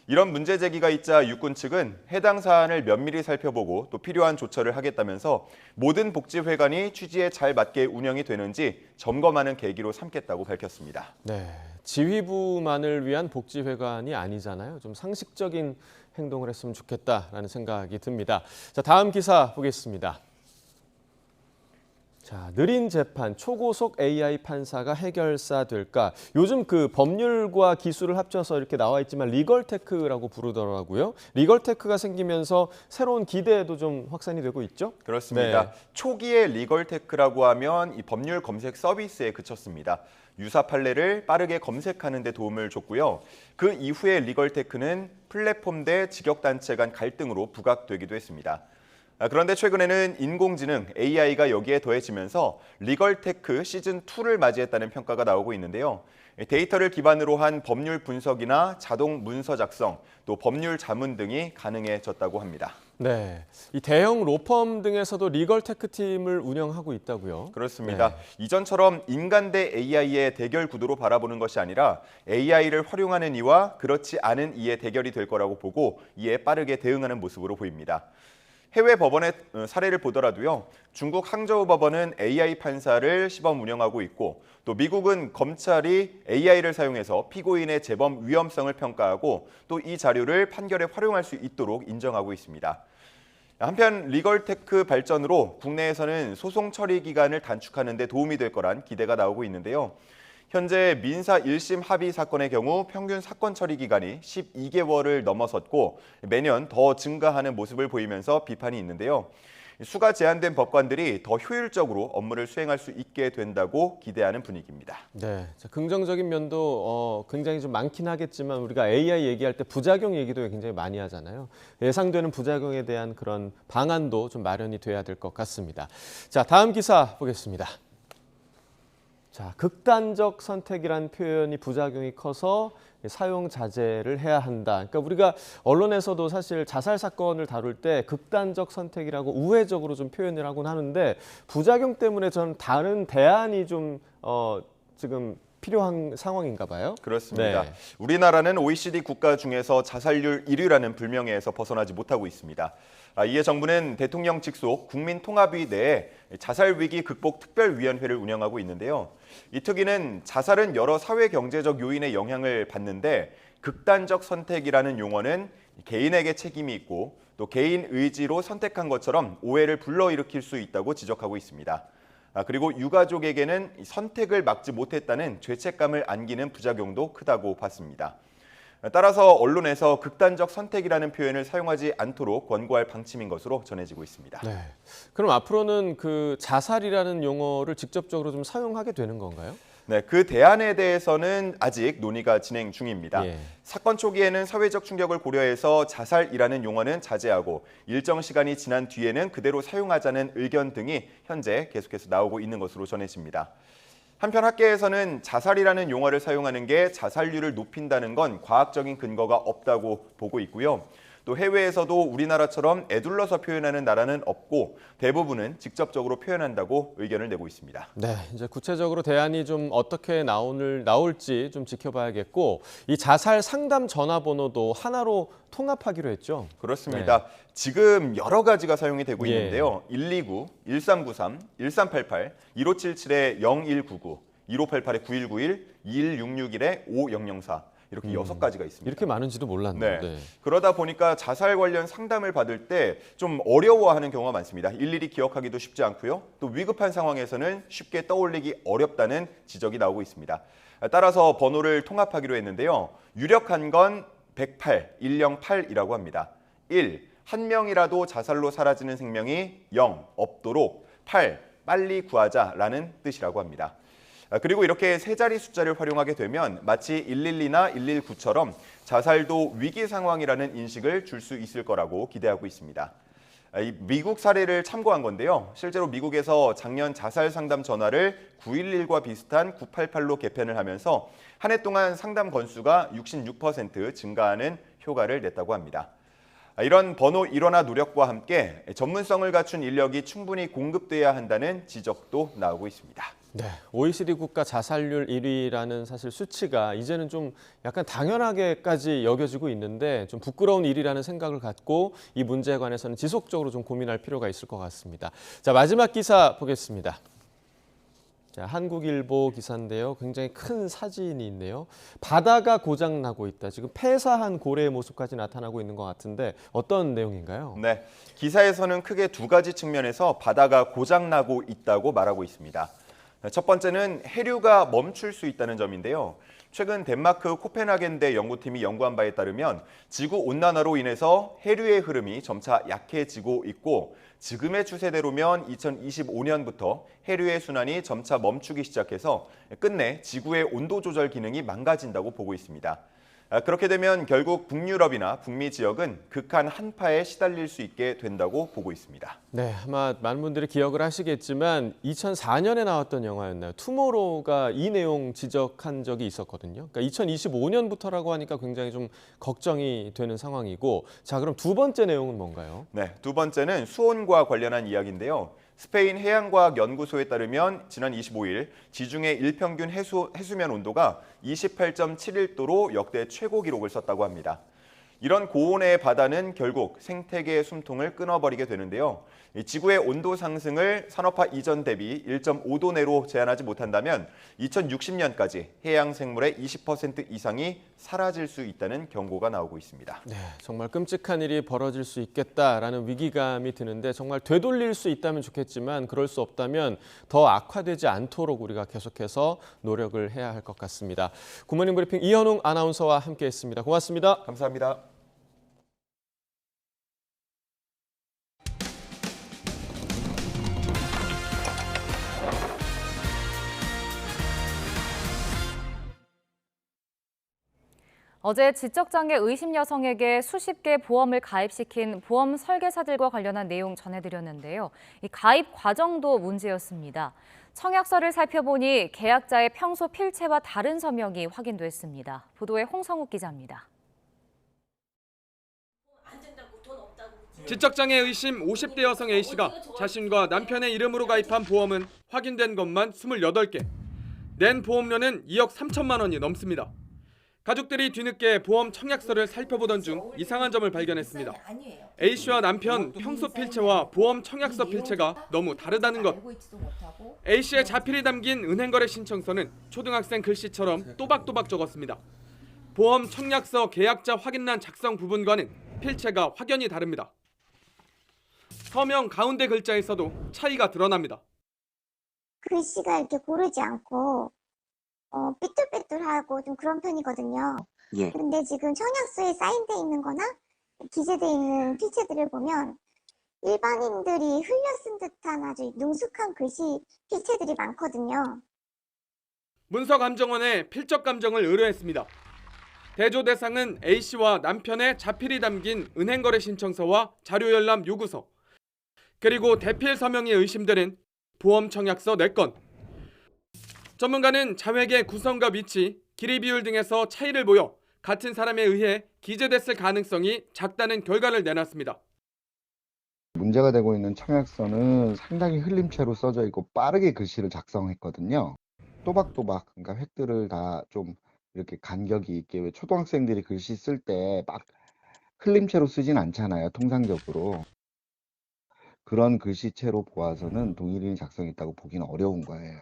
이런 문제 제기가 있자 육군 측은 해당 사안을 면밀히 살펴보고 또 필요한 조처를 하겠다면서 모든 복지회관이 취지에 잘 맞게 운영이 되는지 점검하는 계기로 삼겠다고 밝혔습니다. 네, 지휘부만을 위한 복지회관이 아니잖아요. 좀 상식적인 행동을 했으면 좋겠다라는 생각이 듭니다. 자, 다음 기사 보겠습니다. 자, 느린 재판, 초고속 AI 판사가 해결사 될까? 요즘 그 법률과 기술을 합쳐서 이렇게 나와 있지만 리걸테크라고 부르더라고요. 리걸테크가 생기면서 새로운 기대도 좀 확산이 되고 있죠? 그렇습니다. 네. 초기에 리걸테크라고 하면 이 법률 검색 서비스에 그쳤습니다. 유사 판례를 빠르게 검색하는 데 도움을 줬고요. 그 이후에 리걸테크는 플랫폼 대 직역단체 간 갈등으로 부각되기도 했습니다. 그런데 최근에는 인공지능 AI가 여기에 더해지면서 리걸테크 시즌2를 맞이했다는 평가가 나오고 있는데요. 데이터를 기반으로 한 법률 분석이나 자동 문서 작성, 또 법률 자문 등이 가능해졌다고 합니다. 네, 이 대형 로펌 등에서도 리걸테크 팀을 운영하고 있다고요? 그렇습니다. 네. 이전처럼 인간 대 AI의 대결 구도로 바라보는 것이 아니라 AI를 활용하는 이와 그렇지 않은 이의 대결이 될 거라고 보고 이에 빠르게 대응하는 모습으로 보입니다. 해외 법원의 사례를 보더라도요. 중국 항저우 법원은 AI 판사를 시범 운영하고 있고 또 미국은 검찰이 AI를 사용해서 피고인의 재범 위험성을 평가하고 또 이 자료를 판결에 활용할 수 있도록 인정하고 있습니다. 한편 리걸테크 발전으로 국내에서는 소송 처리 기간을 단축하는 데 도움이 될 거란 기대가 나오고 있는데요. 현재 민사 1심 합의 사건의 경우 평균 사건 처리 기간이 12개월을 넘어섰고 매년 더 증가하는 모습을 보이면서 비판이 있는데요. 수가 제한된 법관들이 더 효율적으로 업무를 수행할 수 있게 된다고 기대하는 분위기입니다. 네, 자, 긍정적인 면도 굉장히 좀 많긴 하겠지만 우리가 AI 얘기할 때 부작용 얘기도 굉장히 많이 하잖아요. 예상되는 부작용에 대한 그런 방안도 좀 마련이 돼야 될 것 같습니다. 자, 다음 기사 보겠습니다. 자, 극단적 선택이란 표현이 부작용이 커서 사용 자제를 해야 한다. 그러니까 우리가 언론에서도 사실 자살 사건을 다룰 때 극단적 선택이라고 우회적으로 좀 표현을 하곤 하는데 부작용 때문에 저는 다른 대안이 좀 지금 필요한 상황인가 봐요. 그렇습니다. 네. 우리나라는 OECD 국가 중에서 자살률 1위라는 불명예에서 벗어나지 못하고 있습니다. 이에 정부는 대통령 직속 국민통합위 내에 자살위기 극복 특별위원회를 운영하고 있는데요. 이 특위는 자살은 여러 사회경제적 요인의 영향을 받는데 극단적 선택이라는 용어는 개인에게 책임이 있고 또 개인 의지로 선택한 것처럼 오해를 불러일으킬 수 있다고 지적하고 있습니다. 그리고 유가족에게는 선택을 막지 못했다는 죄책감을 안기는 부작용도 크다고 봤습니다. 따라서 언론에서 극단적 선택이라는 표현을 사용하지 않도록 권고할 방침인 것으로 전해지고 있습니다. 네. 그럼 앞으로는 그 자살이라는 용어를 직접적으로 좀 사용하게 되는 건가요? 네, 그 대안에 대해서는 아직 논의가 진행 중입니다. 예. 사건 초기에는 사회적 충격을 고려해서 자살이라는 용어는 자제하고 일정 시간이 지난 뒤에는 그대로 사용하자는 의견 등이 현재 계속해서 나오고 있는 것으로 전해집니다. 한편 학계에서는 자살이라는 용어를 사용하는 게 자살률을 높인다는 건 과학적인 근거가 없다고 보고 있고요. 또 해외에서도 우리나라처럼 에둘러서 표현하는 나라는 없고 대부분은 직접적으로 표현한다고 의견을 내고 있습니다. 네, 이제 구체적으로 대안이 좀 어떻게 나올지 좀 지켜봐야겠고 이 자살 상담 전화번호도 하나로 통합하기로 했죠. 그렇습니다. 네. 지금 여러 가지가 사용이 되고 예. 있는데요. 129, 1393, 1388, 1577에 0199, 1588에 9191, 2166에 5004 이렇게 6가지가 있습니다. 이렇게 많은지도 몰랐네요. 네. 그러다 보니까 자살 관련 상담을 받을 때 좀 어려워하는 경우가 많습니다. 일일이 기억하기도 쉽지 않고요. 또 위급한 상황에서는 쉽게 떠올리기 어렵다는 지적이 나오고 있습니다. 따라서 번호를 통합하기로 했는데요. 유력한 건 108, 108이라고 합니다. 1. 한 명이라도 자살로 사라지는 생명이 0. 없도록 8. 빨리 구하자라는 뜻이라고 합니다. 그리고 이렇게 세 자리 숫자를 활용하게 되면 마치 112나 119처럼 자살도 위기 상황이라는 인식을 줄 수 있을 거라고 기대하고 있습니다. 이 미국 사례를 참고한 건데요. 실제로 미국에서 작년 자살 상담 전화를 911과 비슷한 988로 개편을 하면서 한 해 동안 상담 건수가 66% 증가하는 효과를 냈다고 합니다. 이런 번호 일원화 노력과 함께 전문성을 갖춘 인력이 충분히 공급돼야 한다는 지적도 나오고 있습니다. 네, OECD 국가 자살률 1위라는 사실 수치가 이제는 좀 약간 당연하게까지 여겨지고 있는데 좀 부끄러운 일이라는 생각을 갖고 이 문제에 관해서는 지속적으로 좀 고민할 필요가 있을 것 같습니다. 자, 마지막 기사 보겠습니다. 자, 한국일보 기사인데요. 굉장히 큰 사진이 있네요. 바다가 고장나고 있다. 지금 폐사한 고래의 모습까지 나타나고 있는 것 같은데 어떤 내용인가요? 네, 기사에서는 크게 두 가지 측면에서 바다가 고장나고 있다고 말하고 있습니다. 첫 번째는 해류가 멈출 수 있다는 점인데요. 최근 덴마크 코펜하겐대 연구팀이 연구한 바에 따르면 지구온난화로 인해서 해류의 흐름이 점차 약해지고 있고 지금의 추세대로면 2025년부터 해류의 순환이 점차 멈추기 시작해서 끝내 지구의 온도 조절 기능이 망가진다고 보고 있습니다. 그렇게 되면 결국 북유럽이나 북미 지역은 극한 한파에 시달릴 수 있게 된다고 보고 있습니다. 네, 아마 많은 분들이 기억을 하시겠지만 2004년에 나왔던 영화였나요? 투모로우가 이 내용 지적한 적이 있었거든요. 그러니까 2025년부터라고 하니까 굉장히 좀 걱정이 되는 상황이고, 자, 그럼 두 번째 내용은 뭔가요? 네, 두 번째는 수온과 관련한 이야기인데요. 스페인 해양과학연구소에 따르면 지난 25일 지중해 일평균 해수면 온도가 28.71도로 역대 최고 기록을 썼다고 합니다. 이런 고온의 바다는 결국 생태계의 숨통을 끊어버리게 되는데요. 지구의 온도 상승을 산업화 이전 대비 1.5도 내로 제한하지 못한다면 2060년까지 해양 생물의 20% 이상이 사라질 수 있다는 경고가 나오고 있습니다. 네, 정말 끔찍한 일이 벌어질 수 있겠다라는 위기감이 드는데 정말 되돌릴 수 있다면 좋겠지만 그럴 수 없다면 더 악화되지 않도록 우리가 계속해서 노력을 해야 할 것 같습니다. 굿모닝 브리핑 이현웅 아나운서와 함께했습니다. 고맙습니다. 감사합니다. 어제 지적장애 의심 여성에게 수십 개 보험을 가입시킨 보험 설계사들과 관련한 내용 전해드렸는데요. 이 가입 과정도 문제였습니다. 청약서를 살펴보니 계약자의 평소 필체와 다른 서명이 확인됐습니다. 보도에 홍성욱 기자입니다. 지적장애 의심 50대 여성 A씨가 자신과 남편의 이름으로 가입한 보험은 확인된 것만 28개. 낸 보험료는 2억 3천만 원이 넘습니다. 가족들이 뒤늦게 보험 청약서를 살펴보던 중 이상한 점을 발견했습니다. A씨와 남편 평소 필체와 보험 청약서 필체가 너무 다르다는 것. A씨의 자필이 담긴 은행거래 신청서는 초등학생 글씨처럼 또박또박 적었습니다. 보험 청약서 계약자 확인란 작성 부분과는 필체가 확연히 다릅니다. 서명 가운데 글자에서도 차이가 드러납니다. 글씨가 이렇게 고르지 않고 삐뚤빼뚤하고 좀 그런 편이거든요. 예. 그런데 지금 청약서에 사인돼 있는 거나 기재돼 있는 필체들을 보면 일반인들이 흘려 쓴 듯한 아주 능숙한 글씨 필체들이 많거든요. 문서감정원에 필적감정을 의뢰했습니다. 대조 대상은 A씨와 남편의 자필이 담긴 은행거래 신청서와 자료열람 요구서, 그리고 대필 서명이 의심되는 보험 청약서 4건. 전문가는 자획의 구성과 위치, 길이 비율 등에서 차이를 보여 같은 사람에 의해 기재됐을 가능성이 작다는 결과를 내놨습니다. 문제가 되고 있는 청약서는 상당히 흘림체로 써져 있고 빠르게 글씨를 작성했거든요. 또박또박, 그러니까 획들을 다 좀 이렇게 간격이 있게, 왜 초등학생들이 글씨 쓸 때 막 흘림체로 쓰진 않잖아요, 통상적으로. 그런 글씨체로 보아서는 동일인이 작성했다고 보기는 어려운 거예요.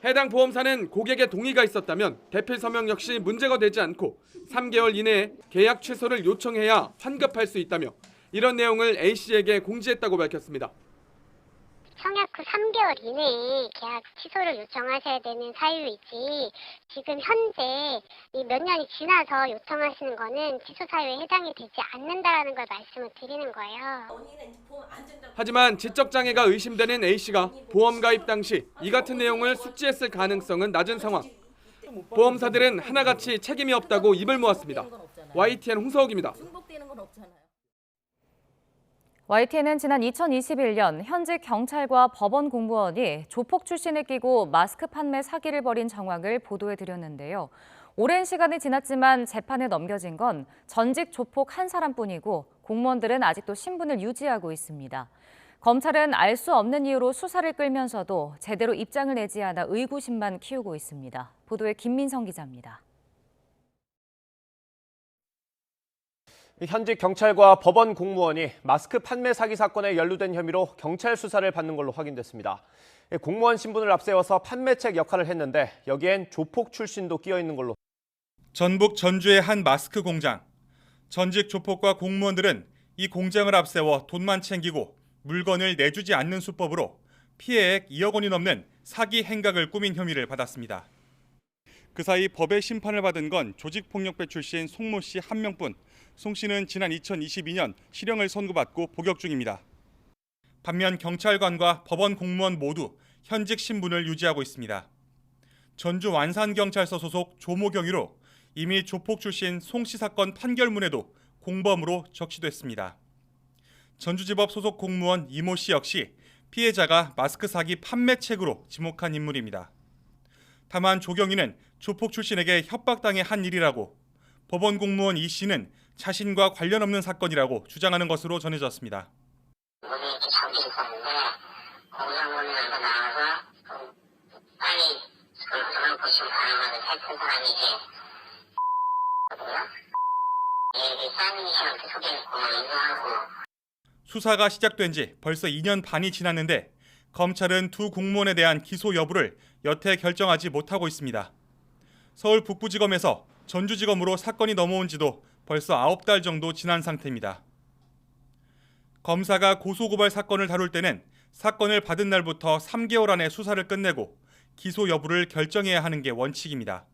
해당 보험사는 고객의 동의가 있었다면 대필 서명 역시 문제가 되지 않고 3개월 이내에 계약 취소를 요청해야 환급할 수 있다며 이런 내용을 A씨에게 공지했다고 밝혔습니다. 청약 후 3개월 이내에 계약 취소를 요청하셔야 되는 사유이지 지금 현재 몇 년이 지나서 요청하시는 거는 취소 사유에 해당이 되지 않는다라는 걸 말씀을 드리는 거예요. 하지만 지적장애가 의심되는 A씨가 보험 가입 당시 이 같은 내용을 숙지했을 가능성은 낮은 상황. 보험사들은 하나같이 책임이 없다고 입을 모았습니다. YTN 홍서욱입니다. YTN은 지난 2021년 현직 경찰과 법원 공무원이 조폭 출신을 끼고 마스크 판매 사기를 벌인 정황을 보도해드렸는데요. 오랜 시간이 지났지만 재판에 넘겨진 건 전직 조폭 한 사람뿐이고 공무원들은 아직도 신분을 유지하고 있습니다. 검찰은 알 수 없는 이유로 수사를 끌면서도 제대로 입장을 내지 않아 의구심만 키우고 있습니다. 보도에 김민성 기자입니다. 현직 경찰과 법원 공무원이 마스크 판매 사기 사건에 연루된 혐의로 경찰 수사를 받는 걸로 확인됐습니다. 공무원 신분을 앞세워서 판매책 역할을 했는데 여기엔 조폭 출신도 끼어 있는 걸로. 전북 전주의 한 마스크 공장. 전직 조폭과 공무원들은 이 공장을 앞세워 돈만 챙기고 물건을 내주지 않는 수법으로 피해액 2억 원이 넘는 사기 행각을 꾸민 혐의를 받았습니다. 그 사이 법의 심판을 받은 건 조직폭력배 출신 송모 씨 한 명뿐. 송 씨는 지난 2022년 실형을 선고받고 복역 중입니다. 반면 경찰관과 법원 공무원 모두 현직 신분을 유지하고 있습니다. 전주 완산경찰서 소속 조모 경위로 이미 조폭 출신 송 씨 사건 판결문에도 공범으로 적시됐습니다. 전주지법 소속 공무원 이모 씨 역시 피해자가 마스크 사기 판매책으로 지목한 인물입니다. 다만 조경위는 조폭 출신에게 협박당해 한 일이라고, 법원 공무원 이 씨는 자신과 관련 없는 사건이라고 주장하는 것으로 전해졌습니다. 몸에 이렇게 잠겨 있었는데 공장문을 열고 나와서 빨리 그런 고시고 가능하게 살픈 사람이 거든요. 얘 사장님이 저한테 소개했고 인정하고. 수사가 시작된 지 벌써 2년 반이 지났는데 검찰은 두 공무원에 대한 기소 여부를 여태 결정하지 못하고 있습니다. 서울 북부지검에서 전주지검으로 사건이 넘어온 지도 벌써 9달 정도 지난 상태입니다. 검사가 고소고발 사건을 다룰 때는 사건을 받은 날부터 3개월 안에 수사를 끝내고 기소 여부를 결정해야 하는 게 원칙입니다.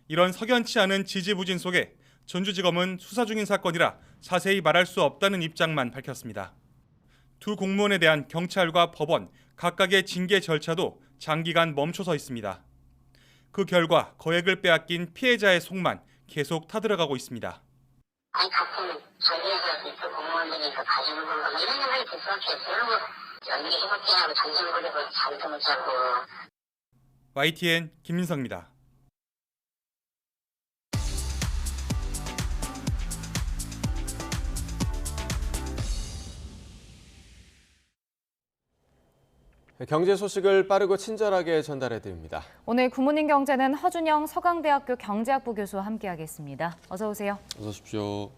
이런 석연치 않은 지지부진 속에 전주지검은 수사 중인 사건이라 자세히 말할 수 없다는 입장만 밝혔습니다. 두 공무원에 대한 경찰과 법원 각각의 징계 절차도 장기간 멈춰서 있습니다. 그 결과 거액을 빼앗긴 피해자의 속만 계속 타들어가고 있습니다. 아니 같은 전주에서 그 공무원들이 그 봐주는 건가 뭐 이런 생각이 들 수밖에 없어요. 연기 해볼게하고 전쟁 걸리고 잠도 못 자고. YTN 김민성입니다. 경제 소식을 빠르고 친절하게 전달해드립니다. 오늘 굿모닝 경제는 허준영 서강대학교 경제학부 교수와 함께하겠습니다. 어서 오세요. 어서 오십시오.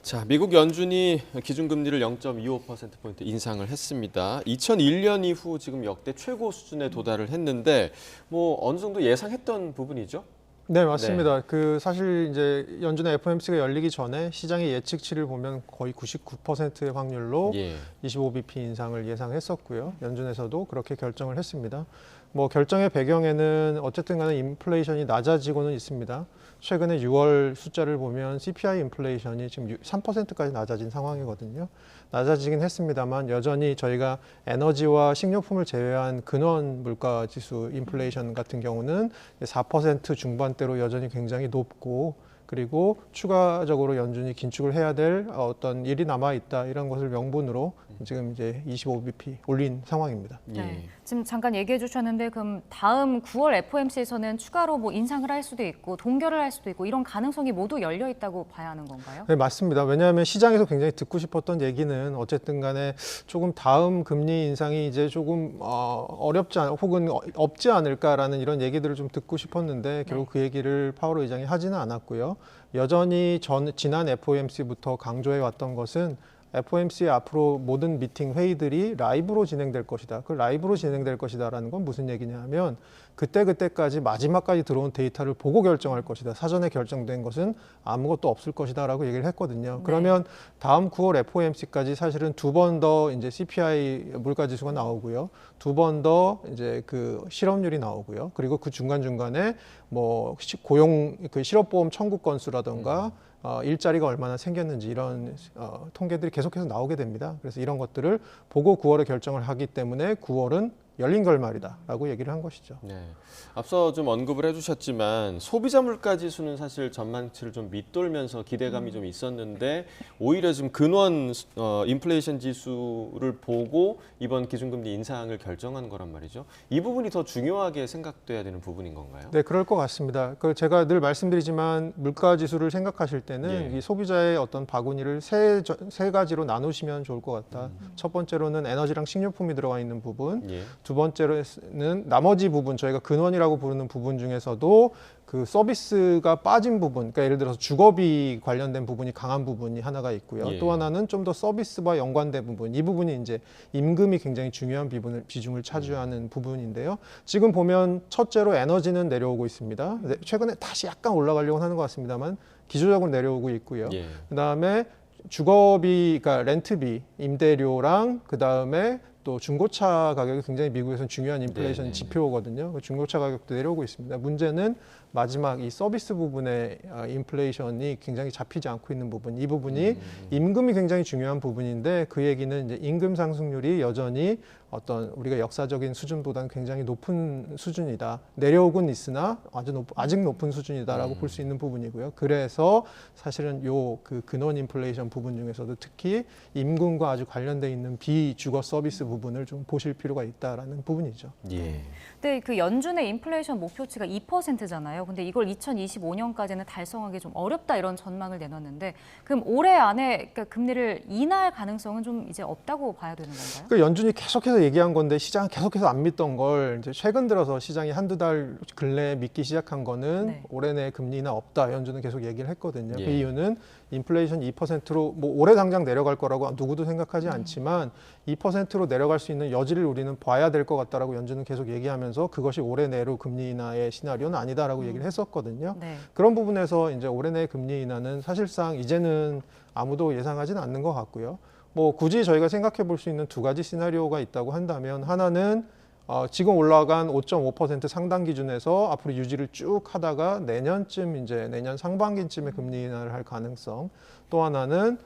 자, 미국 연준이 기준금리를 0.25%포인트 인상을 했습니다. 2001년 이후 지금 역대 최고 수준에 도달을 했는데 뭐 어느 정도 예상했던 부분이죠? 네, 맞습니다. 그 사실 이제 연준의 FOMC가 열리기 전에 시장의 예측치를 보면 거의 99%의 확률로 25bp 인상을 예상했었고요. 연준에서도 그렇게 결정을 했습니다. 뭐 결정의 배경에는 어쨌든 간에 인플레이션이 낮아지고는 있습니다. 최근에 6월 숫자를 보면 CPI 인플레이션이 지금 3%까지 낮아진 상황이거든요. 낮아지긴 했습니다만 여전히 저희가 에너지와 식료품을 제외한 근원 물가 지수 인플레이션 같은 경우는 4% 중반대로 여전히 굉장히 높고, 그리고 추가적으로 연준이 긴축을 해야 될 어떤 일이 남아 있다, 이런 것을 명분으로 지금 이제 25bp 올린 상황입니다. 네. 지금 잠깐 얘기해 주셨는데 그럼 다음 9월 FOMC에서는 추가로 뭐 인상을 할 수도 있고 동결을 할 수도 있고 이런 가능성이 모두 열려 있다고 봐야 하는 건가요? 네, 맞습니다. 왜냐하면 시장에서 굉장히 듣고 싶었던 얘기는 어쨌든 간에 조금 다음 금리 인상이 이제 조금 어렵지 않, 혹은 없지 않을까라는 이런 얘기들을 좀 듣고 싶었는데 결국 그 얘기를 파월 의장이 하지는 않았고요. 여전히 지난 FOMC부터 강조해 왔던 것은 FOMC 앞으로 모든 미팅 회의들이 라이브로 진행될 것이다. 그 라이브로 진행될 것이다라는 건 무슨 얘기냐면 그때까지 마지막까지 들어온 데이터를 보고 결정할 것이다. 사전에 결정된 것은 아무것도 없을 것이다라고 얘기를 했거든요. 그러면 다음 9월 FOMC까지 사실은 두 번 더 이제 CPI 물가지수가 나오고요. 두 번 더 이제 그 실업률이 나오고요. 그리고 그 중간중간에 뭐 고용 그 실업보험 청구 건수라든가 일자리가 얼마나 생겼는지 이런 통계들이 계속해서 나오게 됩니다. 그래서 이런 것들을 보고 9월에 결정을 하기 때문에 9월은 열린 결말이다라고 얘기를 한 것이죠. 네. 앞서 좀 언급을 해주셨지만 소비자 물가 지수는 사실 전망치를 좀 밑돌면서 기대감이 좀 있었는데 오히려 지금 근원 인플레이션 지수를 보고 이번 기준금리 인상을 결정한 거란 말이죠. 이 부분이 더 중요하게 생각돼야 되는 부분인 건가요? 네, 그럴 것 같습니다. 제가 늘 말씀드리지만 물가 지수를 생각하실 때는 이 소비자의 어떤 바구니를 세 가지로 나누시면 좋을 것 같다. 첫 번째로는 에너지랑 식료품이 들어가 있는 부분. 두 번째로는 나머지 부분, 저희가 근원이라고 부르는 부분 중에서도 그 서비스가 빠진 부분, 그러니까 예를 들어서 주거비 관련된 부분이 강한 부분이 하나가 있고요. 또 하나는 좀 더 서비스와 연관된 부분, 이 부분이 이제 임금이 굉장히 중요한 비중을 차지하는 부분인데요. 지금 보면 첫째로 에너지는 내려오고 있습니다. 최근에 다시 약간 올라가려고 하는 것 같습니다만 기조적으로 내려오고 있고요. 그다음에 주거비, 그러니까 렌트비, 임대료랑 그다음에 또 중고차 가격이 굉장히 미국에서는 중요한 인플레이션 지표거든요. 중고차 가격도 내려오고 있습니다. 문제는 마지막 이 서비스 부분의 인플레이션이 굉장히 잡히지 않고 있는 부분, 이 부분이 임금이 굉장히 중요한 부분인데 그 얘기는 이제 임금 상승률이 여전히 어떤 우리가 역사적인 수준보다는 굉장히 높은 수준이다. 내려오곤 있으나 아직 높은 수준이다라고 볼 수 있는 부분이고요. 그래서 사실은 요 그 근원 인플레이션 부분 중에서도 특히 임금과 아주 관련돼 있는 비주거 서비스 부분을 좀 보실 필요가 있다라는 부분이죠. 예. 근데 그 연준의 인플레이션 목표치가 2%잖아요. 근데 이걸 2025년까지는 달성하기 좀 어렵다 이런 전망을 내놨는데 그럼 올해 안에 그러니까 금리를 인하할 가능성은 좀 이제 없다고 봐야 되는 건가요? 그 연준이 계속해서 얘기한 건데 시장은 계속해서 안 믿던 걸 이제 최근 들어서 시장이 한두 달 근래에 믿기 시작한 거는 올해 내 금리 인하 없다. 연준은 계속 얘기를 했거든요. 그 이유는 인플레이션 2%로 뭐 올해 당장 내려갈 거라고 누구도 생각하지 않지만 2%로 내려갈 수 있는 여지를 우리는 봐야 될 것 같다라고 연준은 계속 얘기하면서 그것이 올해 내로 금리 인하의 시나리오는 아니다라고 얘기를 했었거든요. 그런 부분에서 이제 올해 내 금리 인하는 사실상 이제는 아무도 예상하지는 않는 것 같고요. 뭐 굳이 저희가 생각해 볼 수 있는 두 가지 시나리오가 있다고 한다면 하나는 지금 올라간 5.5% 상당 기준에서 앞으로 유지를 쭉 하다가 내년쯤 이제 내년 상반기쯤에 금리 인하를 할 가능성. 또 하나는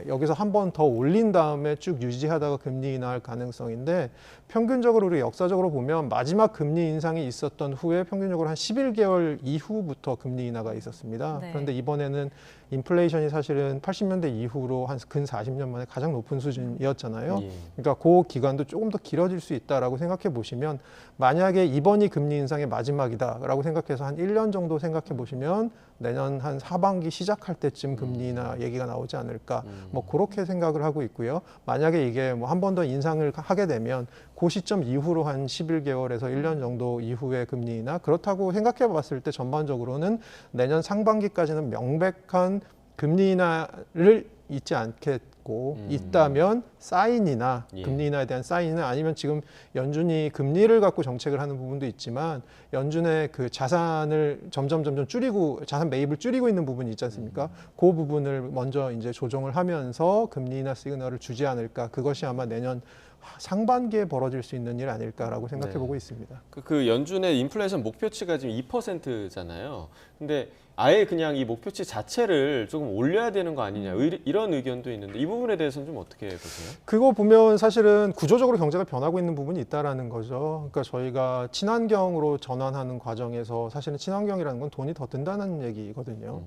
여기서 한 번 더 올린 다음에 쭉 유지하다가 금리 인하할 가능성인데 평균적으로 우리 역사적으로 보면 마지막 금리 인상이 있었던 후에 평균적으로 한 11개월 이후부터 금리 인하가 있었습니다. 그런데 이번에는 인플레이션이 사실은 80년대 이후로 한 근 40년 만에 가장 높은 수준이었잖아요. 그러니까 그 기간도 조금 더 길어질 수 있다라고 생각해 보시면 만약에 이번이 금리 인상의 마지막이다라고 생각해서 한 1년 정도 생각해 보시면 내년 한 하반기 시작할 때쯤 금리 인하 얘기가 나오지 않을까 뭐 그렇게 생각을 하고 있고요. 만약에 이게 뭐 한 번 더 인상을 하게 되면 그 시점 이후로 한 11개월에서 1년 정도 이후의 금리 인하 그렇다고 생각해 봤을 때 전반적으로는 내년 상반기까지는 명백한 금리 인하를 잊지 않겠고 있다면 사인이나 금리 인하에 대한 사인은 아니면 지금 연준이 금리를 갖고 정책을 하는 부분도 있지만 연준의 그 자산을 점점 줄이고 자산 매입을 줄이고 있는 부분이 있지 않습니까? 그 부분을 먼저 이제 조정을 하면서 금리 인하 시그널을 주지 않을까. 그것이 아마 내년 상반기에 벌어질 수 있는 일 아닐까라고 생각해 보고 있습니다. 그 연준의 인플레이션 목표치가 지금 2%잖아요. 근데 아예 그냥 이 목표치 자체를 조금 올려야 되는 거 아니냐 이런 의견도 있는데 이 부분에 대해서는 좀 어떻게 보세요? 그거 보면 사실은 구조적으로 경제가 변하고 있는 부분이 있다라는 거죠. 그러니까 저희가 친환경으로 전환하는 과정에서 사실은 친환경이라는 건 돈이 더 든다는 얘기거든요.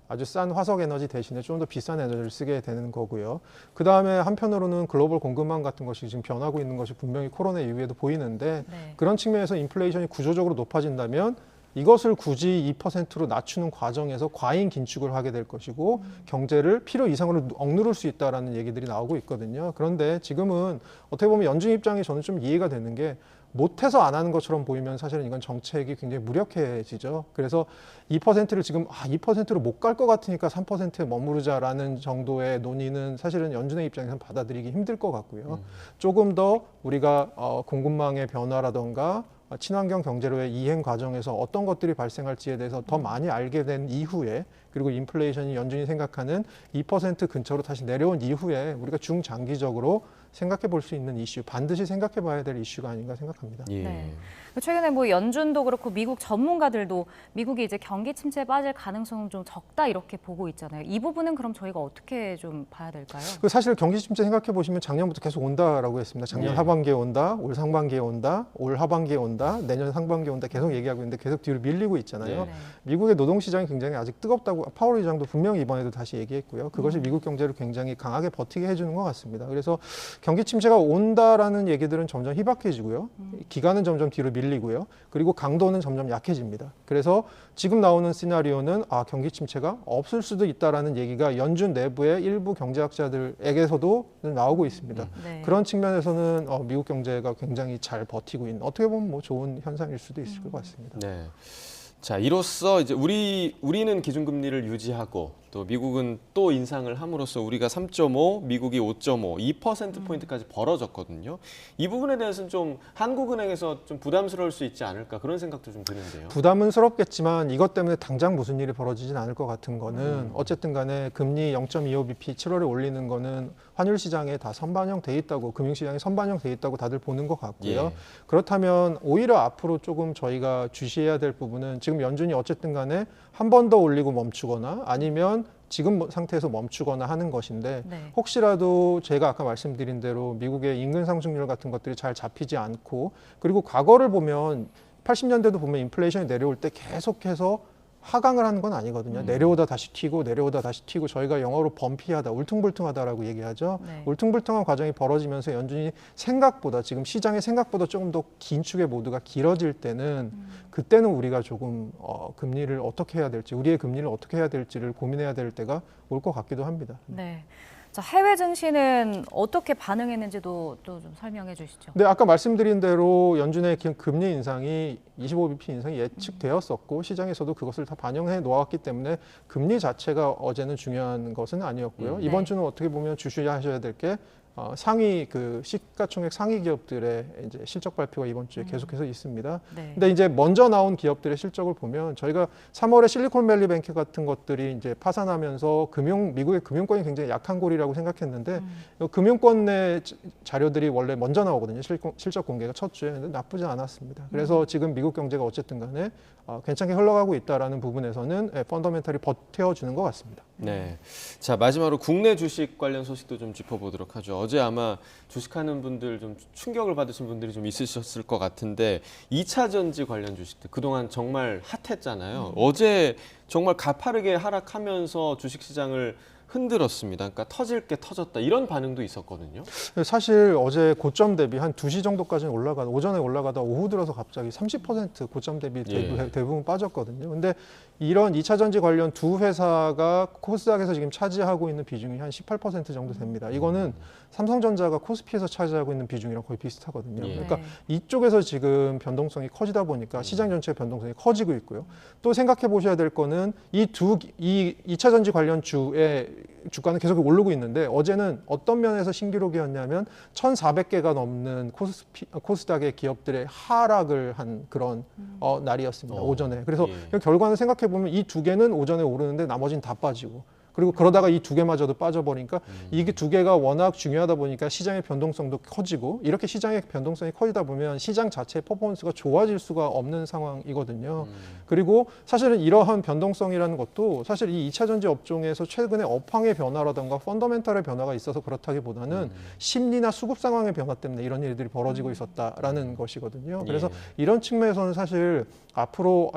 아주 싼 화석 에너지 대신에 좀 더 비싼 에너지를 쓰게 되는 거고요. 그 다음에 한편으로는 글로벌 공급망 같은 것이 지금 변하고 있는 것이 분명히 코로나 이후에도 보이는데 그런 측면에서 인플레이션이 구조적으로 높아진다면 이것을 굳이 2%로 낮추는 과정에서 과잉 긴축을 하게 될 것이고 경제를 필요 이상으로 억누를 수 있다라는 얘기들이 나오고 있거든요. 그런데 지금은 어떻게 보면 연준 입장이 저는 좀 이해가 되는 게 못해서 안 하는 것처럼 보이면 사실은 이건 정책이 굉장히 무력해지죠. 그래서 2%를 지금 2%로 못 갈 것 같으니까 3%에 머무르자라는 정도의 논의는 사실은 연준의 입장에서는 받아들이기 힘들 것 같고요. 조금 더 우리가 공급망의 변화라던가 친환경 경제로의 이행 과정에서 어떤 것들이 발생할지에 대해서 더 많이 알게 된 이후에 그리고 인플레이션이 연준이 생각하는 2% 근처로 다시 내려온 이후에 우리가 중장기적으로 생각해 볼 수 있는 이슈, 반드시 생각해 봐야 될 이슈가 아닌가 생각합니다. 최근에 뭐 연준도 그렇고 미국 전문가들도 미국이 이제 경기 침체에 빠질 가능성은 좀 적다 이렇게 보고 있잖아요. 이 부분은 그럼 저희가 어떻게 좀 봐야 될까요? 사실 경기 침체 생각해 보시면 작년부터 계속 온다라고 했습니다. 작년 하반기에 온다, 올 상반기에 온다, 올 하반기에 온다, 내년 상반기에 온다 계속 얘기하고 있는데 계속 뒤로 밀리고 있잖아요. 미국의 노동시장이 굉장히 아직 뜨겁다고 파월 의장도 분명히 이번에도 다시 얘기했고요. 그것이 미국 경제를 굉장히 강하게 버티게 해주는 것 같습니다. 그래서 경기 침체가 온다라는 얘기들은 점점 희박해지고요. 기간은 점점 뒤로 밀리고요. 그리고 강도는 점점 약해집니다. 그래서 지금 나오는 시나리오는 경기 침체가 없을 수도 있다라는 얘기가 연준 내부의 일부 경제학자들에게서도 나오고 있습니다. 그런 측면에서는 미국 경제가 굉장히 잘 버티고 있는 어떻게 보면 뭐 좋은 현상일 수도 있을 것 같습니다. 자, 이로써 이제 우리는 기준금리를 유지하고 또 미국은 또 인상을 함으로써 우리가 3.5, 미국이 5.5, 2%포인트까지 벌어졌거든요. 이 부분에 대해서는 좀 한국은행에서 좀 부담스러울 수 있지 않을까 그런 생각도 좀 드는데요. 부담은스럽겠지만 이것 때문에 당장 무슨 일이 벌어지진 않을 것 같은 거는 어쨌든 간에 금리 0.25bp 7월에 올리는 거는 환율 시장에 다 선반영 돼 있다고 금융시장에 선반영 돼 있다고 다들 보는 것 같고요. 그렇다면 오히려 앞으로 조금 저희가 주시해야 될 부분은 지금 연준이 어쨌든 간에 한 번 더 올리고 멈추거나 아니면 지금 상태에서 멈추거나 하는 것인데 네. 혹시라도 제가 아까 말씀드린 대로 미국의 인근 상승률 같은 것들이 잘 잡히지 않고 그리고 과거를 보면 80년대도 보면 인플레이션이 내려올 때 계속해서 하강을 하는 건 아니거든요. 내려오다 다시 튀고 내려오다 다시 튀고 저희가 영어로 범피하다, 울퉁불퉁하다라고 얘기하죠. 네. 울퉁불퉁한 과정이 벌어지면서 연준이 생각보다 지금 시장의 생각보다 조금 더 긴 축의 모드가 길어질 때는 그때는 우리가 조금 금리를 어떻게 해야 될지, 우리의 금리를 어떻게 해야 될지를 고민해야 될 때가 올 것 같기도 합니다. 네. 자, 해외 증시는 어떻게 반응했는지도 또 좀 설명해 주시죠. 네, 아까 말씀드린 대로 연준의 금리 인상이 25bp 인상이 예측되었었고 시장에서도 그것을 다 반영해 놓았기 때문에 금리 자체가 어제는 중요한 것은 아니었고요. 이번 주는 어떻게 보면 주시하셔야 될 게 상위 시가총액 상위 기업들의 이제 실적 발표가 이번 주에 계속해서 있습니다. 네. 근데 이제 먼저 나온 기업들의 실적을 보면 저희가 3월에 실리콘밸리 뱅크 같은 것들이 이제 파산하면서 미국의 금융권이 굉장히 약한 고리라고 생각했는데 금융권 내 자료들이 원래 먼저 나오거든요. 실적 공개가 첫 주에. 근데 나쁘지 않았습니다. 그래서 지금 미국 경제가 어쨌든 간에 괜찮게 흘러가고 있다라는 부분에서는 펀더멘털이 버텨주는 것 같습니다. 네. 자, 마지막으로 국내 주식 관련 소식도 좀 짚어보도록 하죠. 어제 아마 주식하는 분들 좀 충격을 받으신 분들이 좀 있으셨을 것 같은데 2차 전지 관련 주식들 그동안 정말 핫했잖아요. 어제 정말 가파르게 하락하면서 주식시장을 흔들었습니다. 그러니까 터질 게 터졌다 이런 반응도 있었거든요. 사실 어제 고점 대비 한 2시 정도까지는 오전에 올라가다 오후 들어서 갑자기 30% 고점 대비 대부분 빠졌거든요. 근데 이런 2차 전지 관련 두 회사가 코스닥에서 지금 차지하고 있는 비중이 한 18% 정도 됩니다. 이거는 삼성전자가 코스피에서 차지하고 있는 비중이랑 거의 비슷하거든요. 그러니까 이쪽에서 지금 변동성이 커지다 보니까 시장 전체의 변동성이 커지고 있고요. 또 생각해 보셔야 될 거는 이 2차 전지 관련 주의 주가는 계속 오르고 있는데 어제는 어떤 면에서 신기록이었냐면 1,400개가 넘는 코스닥의 기업들의 하락을 한 그런 날이었습니다. 오전에. 그래서 결과는 생각해 보면 이 두 개는 오전에 오르는데 나머지는 다 빠지고 그리고 그러다가 이 두 개마저도 빠져버리니까 이게 두 개가 워낙 중요하다 보니까 시장의 변동성도 커지고 이렇게 시장의 변동성이 커지다 보면 시장 자체의 퍼포먼스가 좋아질 수가 없는 상황이거든요. 그리고 사실은 이러한 변동성이라는 것도 사실 이 2차 전지 업종에서 최근에 업황의 변화라든가 펀더멘털의 변화가 있어서 그렇다기보다는 심리나 수급 상황의 변화 때문에 이런 일들이 벌어지고 있었다라는 것이거든요. 그래서 이런 측면에서는 사실 앞으로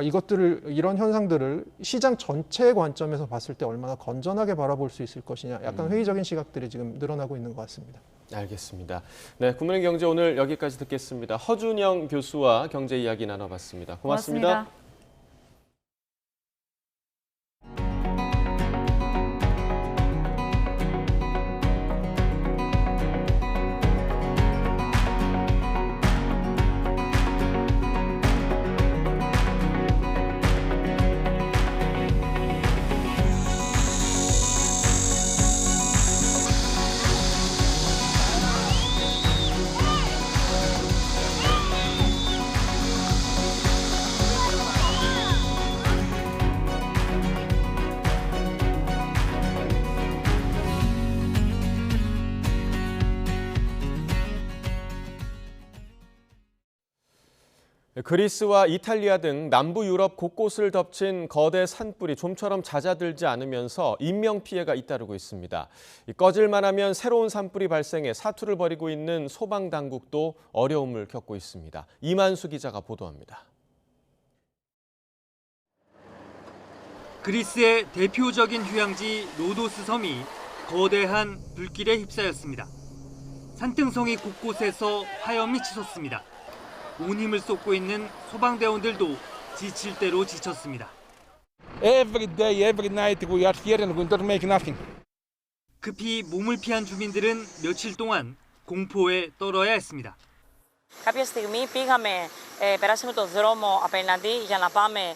이런 현상들을 시장 전체의 관점에서 봤을 때 얼마나 건전하게 바라볼 수 있을 것이냐 약간 회의적인 시각들이 지금 늘어나고 있는 것 같습니다. 알겠습니다. 네, 굿모닝 경제 오늘 여기까지 듣겠습니다. 허준영 교수와 경제 이야기 나눠봤습니다. 고맙습니다. 그리스와 이탈리아 등 남부 유럽 곳곳을 덮친 거대 산불이 좀처럼 잦아들지 않으면서 인명피해가 잇따르고 있습니다. 꺼질만 하면 새로운 산불이 발생해 사투를 벌이고 있는 소방당국도 어려움을 겪고 있습니다. 이만수 기자가 보도합니다. 그리스의 대표적인 휴양지 로도스 섬이 거대한 불길에 휩싸였습니다. 산등성이 곳곳에서 화염이 치솟습니다. 온 힘을 쏟고 있는 소방대원들도 지칠 대로 지쳤습니다. Every day, every night we are here and we don't make nothing. 급히 몸을 피한 주민들은 며칠 동안 공포에 떨어야 했습니다. Κάποια στιγμή περάσαμε το δρόμο απέναντι για να πάμε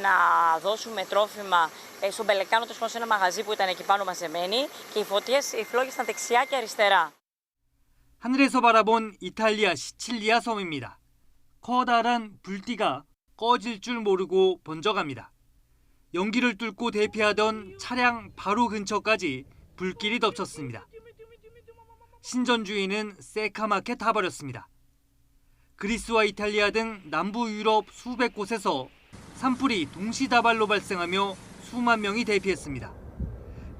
να δώσουμε τρόφιμα στον Πελεκάνο, σε ένα μαγαζί που ήταν εκεί πάνω μαζεμένοι και οι φλόγες ήταν δεξιά και αριστερά. 하늘에서 바라본 이탈리아 시칠리아 섬입니다. 커다란 불띠가 꺼질 줄 모르고 번져갑니다. 연기를 뚫고 대피하던 차량 바로 근처까지 불길이 덮쳤습니다. 신전주의는 새카맣게 타버렸습니다. 그리스와 이탈리아 등 남부 유럽 수백 곳에서 산불이 동시다발로 발생하며 수만 명이 대피했습니다.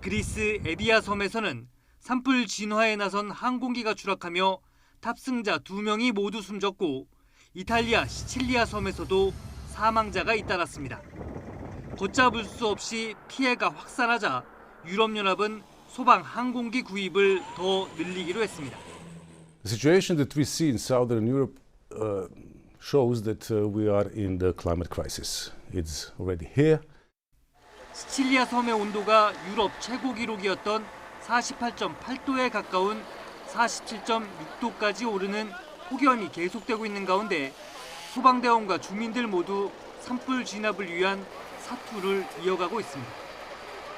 그리스 에비아 섬에서는 산불 진화에 나선 항공기가 추락하며 탑승자 2명이 모두 숨졌고 이탈리아 시칠리아 섬에서도 사망자가 잇따랐습니다. 걷잡을 수 없이 피해가 확산하자 유럽연합은 소방 항공기 구입을 더 늘리기로 했습니다. The situation that we see in Southern Europe shows that we are in the climate crisis. It's already here. 시칠리아 섬의 온도가 유럽 최고 기록이었던 48.8도에 가까운 47.6도까지 오르는 폭염이 계속되고 있는 가운데 소방대원과 주민들 모두 산불 진압을 위한 사투를 이어가고 있습니다.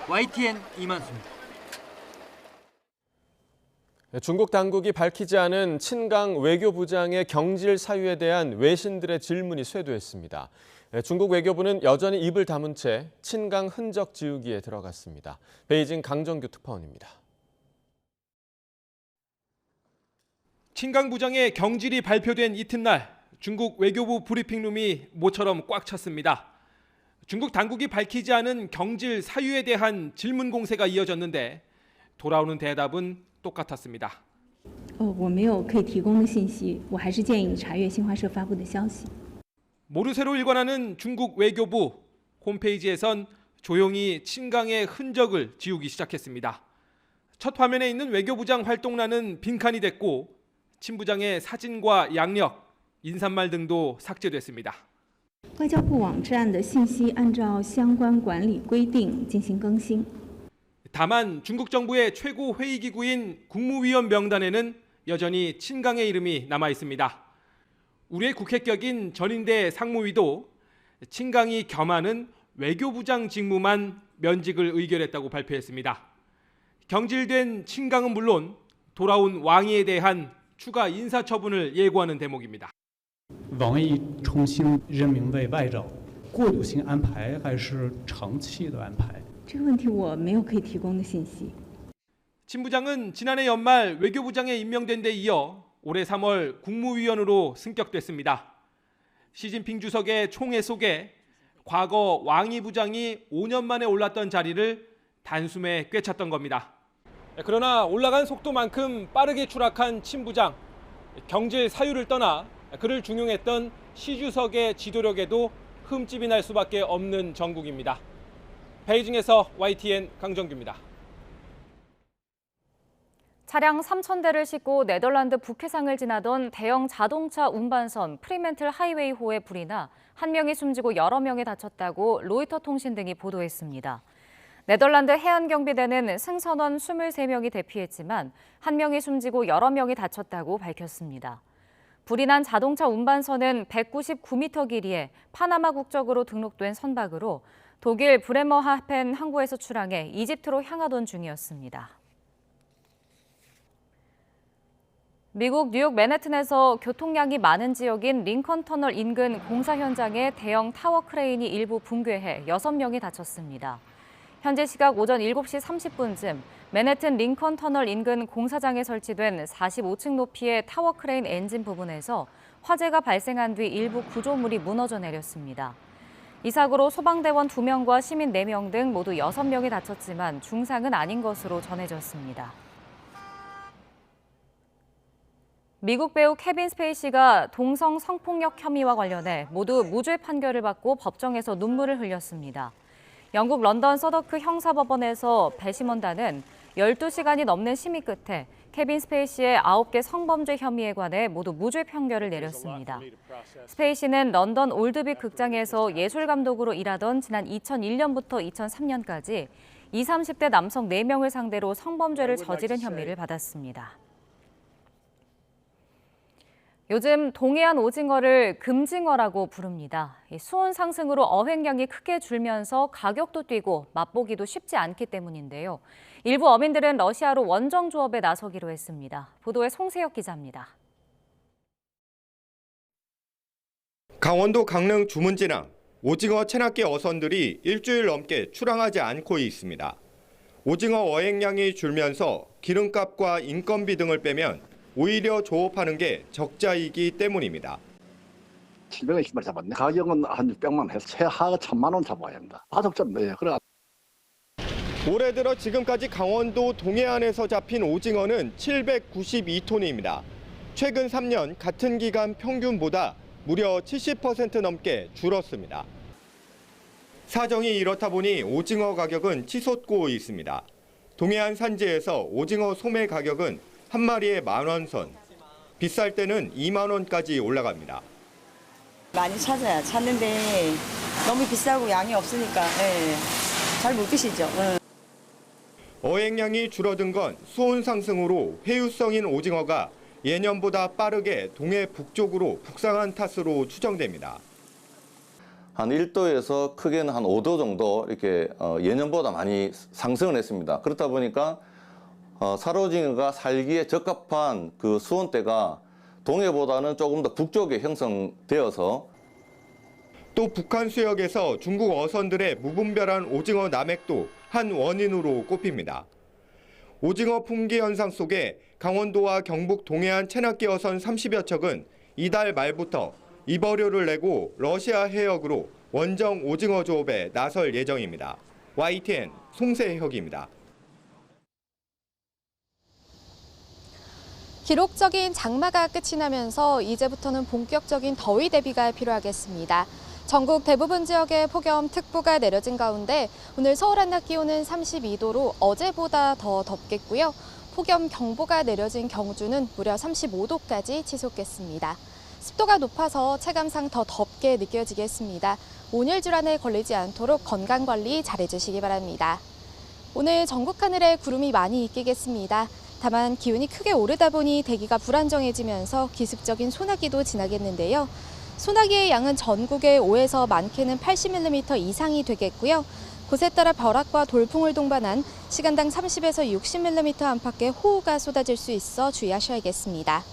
YTN 이만수입니다. 중국 당국이 밝히지 않은 친강 외교부장의 경질 사유에 대한 외신들의 질문이 쇄도했습니다. 중국 외교부는 여전히 입을 다문 채 친강 흔적 지우기에 들어갔습니다. 베이징 강정규 특파원입니다. 친강 부장의 경질이 발표된 이튿날 중국 외교부 브리핑룸이 모처럼 꽉 찼습니다. 중국 당국이 밝히지 않은 경질 사유에 대한 질문 공세가 이어졌는데 돌아오는 대답은 똑같았습니다. 我没有可以提供的信息，我还是建议你查阅新华社发布的消息。 모르쇠로 일관하는 중국 외교부 홈페이지에선 조용히 친강의 흔적을 지우기 시작했습니다. 첫 화면에 있는 외교부장 활동란은 빈칸이 됐고 친 부장의 사진과 양력, 인사말 등도 삭제됐습니다. 外交部网站的信息按照相关管理规定进行更新。 다만 중국 정부의 최고 회의 기구인 국무위원 명단에는 여전히 친강의 이름이 남아 있습니다. 우리의 국회격인 전인대 상무위도 친강이 겸하는 외교부장 직무만 면직을 의결했다고 발표했습니다. 경질된 친강은 물론 돌아온 왕위에 대한 추가 인사처분을 예고하는 대목입니다. 王毅重新任命为外长，过渡性安排还是长期的安排？ 这个问题我没有可以提供的信息。 친 부장은 지난해 연말 외교부장에 임명된 데 이어 올해 3월 국무위원으로 승격됐습니다. 시진핑 주석의 총회 속에 과거 왕이 부장이 5년 만에 올랐던 자리를 단숨에 꿰찼던 겁니다. 그러나 올라간 속도만큼 빠르게 추락한 친 부장, 경질 사유를 떠나 그를 중용했던 시 주석의 지도력에도 흠집이 날 수밖에 없는 정국입니다. 베이징에서 YTN 강정규입니다. 차량 3,000대를 싣고 네덜란드 북해상을 지나던 대형 자동차 운반선 프리멘틀 하이웨이호에 불이 나 한 명이 숨지고 여러 명이 다쳤다고 로이터 통신 등이 보도했습니다. 네덜란드 해안경비대는 승선원 23명이 대피했지만 한 명이 숨지고 여러 명이 다쳤다고 밝혔습니다. 불이 난 자동차 운반선은 199m 길이에 파나마 국적으로 등록된 선박으로 독일 브레머하펜 항구에서 출항해 이집트로 향하던 중이었습니다. 미국 뉴욕 맨해튼에서 교통량이 많은 지역인 링컨 터널 인근 공사 현장에 대형 타워 크레인이 일부 붕괴해 6명이 다쳤습니다. 현재 시각 오전 7시 30분쯤 맨해튼 링컨 터널 인근 공사장에 설치된 45층 높이의 타워 크레인 엔진 부분에서 화재가 발생한 뒤 일부 구조물이 무너져 내렸습니다. 이 사고로 소방대원 2명과 시민 4명 등 모두 6명이 다쳤지만 중상은 아닌 것으로 전해졌습니다. 미국 배우 케빈 스페이시가 동성 성폭력 혐의와 관련해 모두 무죄 판결을 받고 법정에서 눈물을 흘렸습니다. 영국 런던 서더크 형사법원에서 배심원단은 12시간이 넘는 심의 끝에 케빈 스페이시의 9개 성범죄 혐의에 관해 모두 무죄 판결을 내렸습니다. 스페이시는 런던 올드빅 극장에서 예술감독으로 일하던 지난 2001년부터 2003년까지 20, 30대 남성 4명을 상대로 성범죄를 저지른 혐의를 받았습니다. 요즘 동해안 오징어를 금징어라고 부릅니다. 수온 상승으로 어획량이 크게 줄면서 가격도 뛰고 맛보기도 쉽지 않기 때문인데요. 일부 어민들은 러시아로 원정 조업에 나서기로 했습니다. 보도에 송세혁 기자입니다. 강원도 강릉 주문진항, 오징어 체납기 어선들이 일주일 넘게 출항하지 않고 있습니다. 오징어 어획량이 줄면서 기름값과 인건비 등을 빼면 오히려 조업하는 게 적자이기 때문입니다. 720마리 잡았네. 가격은 한 600만 원 해서 최하가 1000만 원 잡아야 합니다. 바둑점 네. 그래. 올해 들어 지금까지 강원도 동해안에서 잡힌 오징어는 792톤입니다. 최근 3년 같은 기간 평균보다 무려 70% 넘게 줄었습니다. 사정이 이렇다 보니 오징어 가격은 치솟고 있습니다. 동해안 산지에서 오징어 소매 가격은 한 마리에 10,000원 선, 비쌀 때는 2만 원까지 올라갑니다. 많이 찾는데 너무 비싸고 양이 없으니까 잘 못 드시죠. 어획량이 줄어든 건 수온 상승으로 회유성인 오징어가 예년보다 빠르게 동해 북쪽으로 북상한 탓으로 추정됩니다. 한 1도에서 크게는 한 5도 정도 이렇게 예년보다 많이 상승을 했습니다. 그렇다 보니까 살오징어가 살기에 적합한 그 수온대가 동해보다는 조금 더 북쪽에 형성되어서 또 북한 수역에서 중국 어선들의 무분별한 오징어 남획도 한 원인으로 꼽힙니다. 오징어 품귀 현상 속에 강원도와 경북 동해안 체납기 어선 30여 척은 이달 말부터 입어료를 내고 러시아 해역으로 원정 오징어 조업에 나설 예정입니다. YTN 송세혁입니다. 기록적인 장마가 끝이 나면서 이제부터는 본격적인 더위 대비가 필요하겠습니다. 전국 대부분 지역에 폭염특보가 내려진 가운데 오늘 서울 한낮 기온은 32도로 어제보다 더 덥겠고요. 폭염경보가 내려진 경주는 무려 35도까지 치솟겠습니다. 습도가 높아서 체감상 더 덥게 느껴지겠습니다. 온열 질환에 걸리지 않도록 건강관리 잘해주시기 바랍니다. 오늘 전국 하늘에 구름이 많이 끼겠습니다. 다만 기온이 크게 오르다 보니 대기가 불안정해지면서 기습적인 소나기도 지나겠는데요. 소나기의 양은 전국에 5에서 많게는 80mm 이상이 되겠고요. 곳에 따라 벼락과 돌풍을 동반한 시간당 30에서 60mm 안팎의 호우가 쏟아질 수 있어 주의하셔야겠습니다.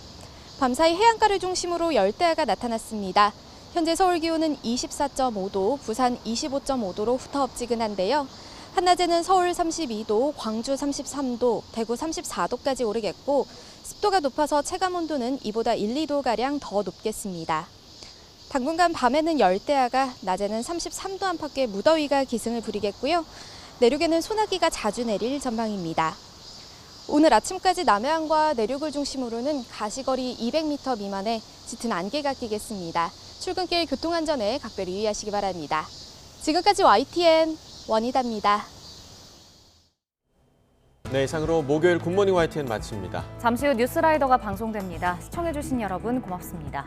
밤사이 해안가를 중심으로 열대야가 나타났습니다. 현재 서울 기온은 24.5도, 부산 25.5도로 후텁지근한데요. 한낮에는 서울 32도, 광주 33도, 대구 34도까지 오르겠고 습도가 높아서 체감온도는 이보다 1, 2도가량 더 높겠습니다. 당분간 밤에는 열대야가, 낮에는 33도 안팎의 무더위가 기승을 부리겠고요. 내륙에는 소나기가 자주 내릴 전망입니다. 오늘 아침까지 남해안과 내륙을 중심으로는 가시거리 200m 미만의 짙은 안개가 끼겠습니다. 출근길 교통안전에 각별히 유의하시기 바랍니다. 지금까지 YTN 원희다입니다. 네, 이상으로 목요일 굿모닝 YTN 마칩니다. 잠시 후 뉴스라이더가 방송됩니다. 시청해주신 여러분 고맙습니다.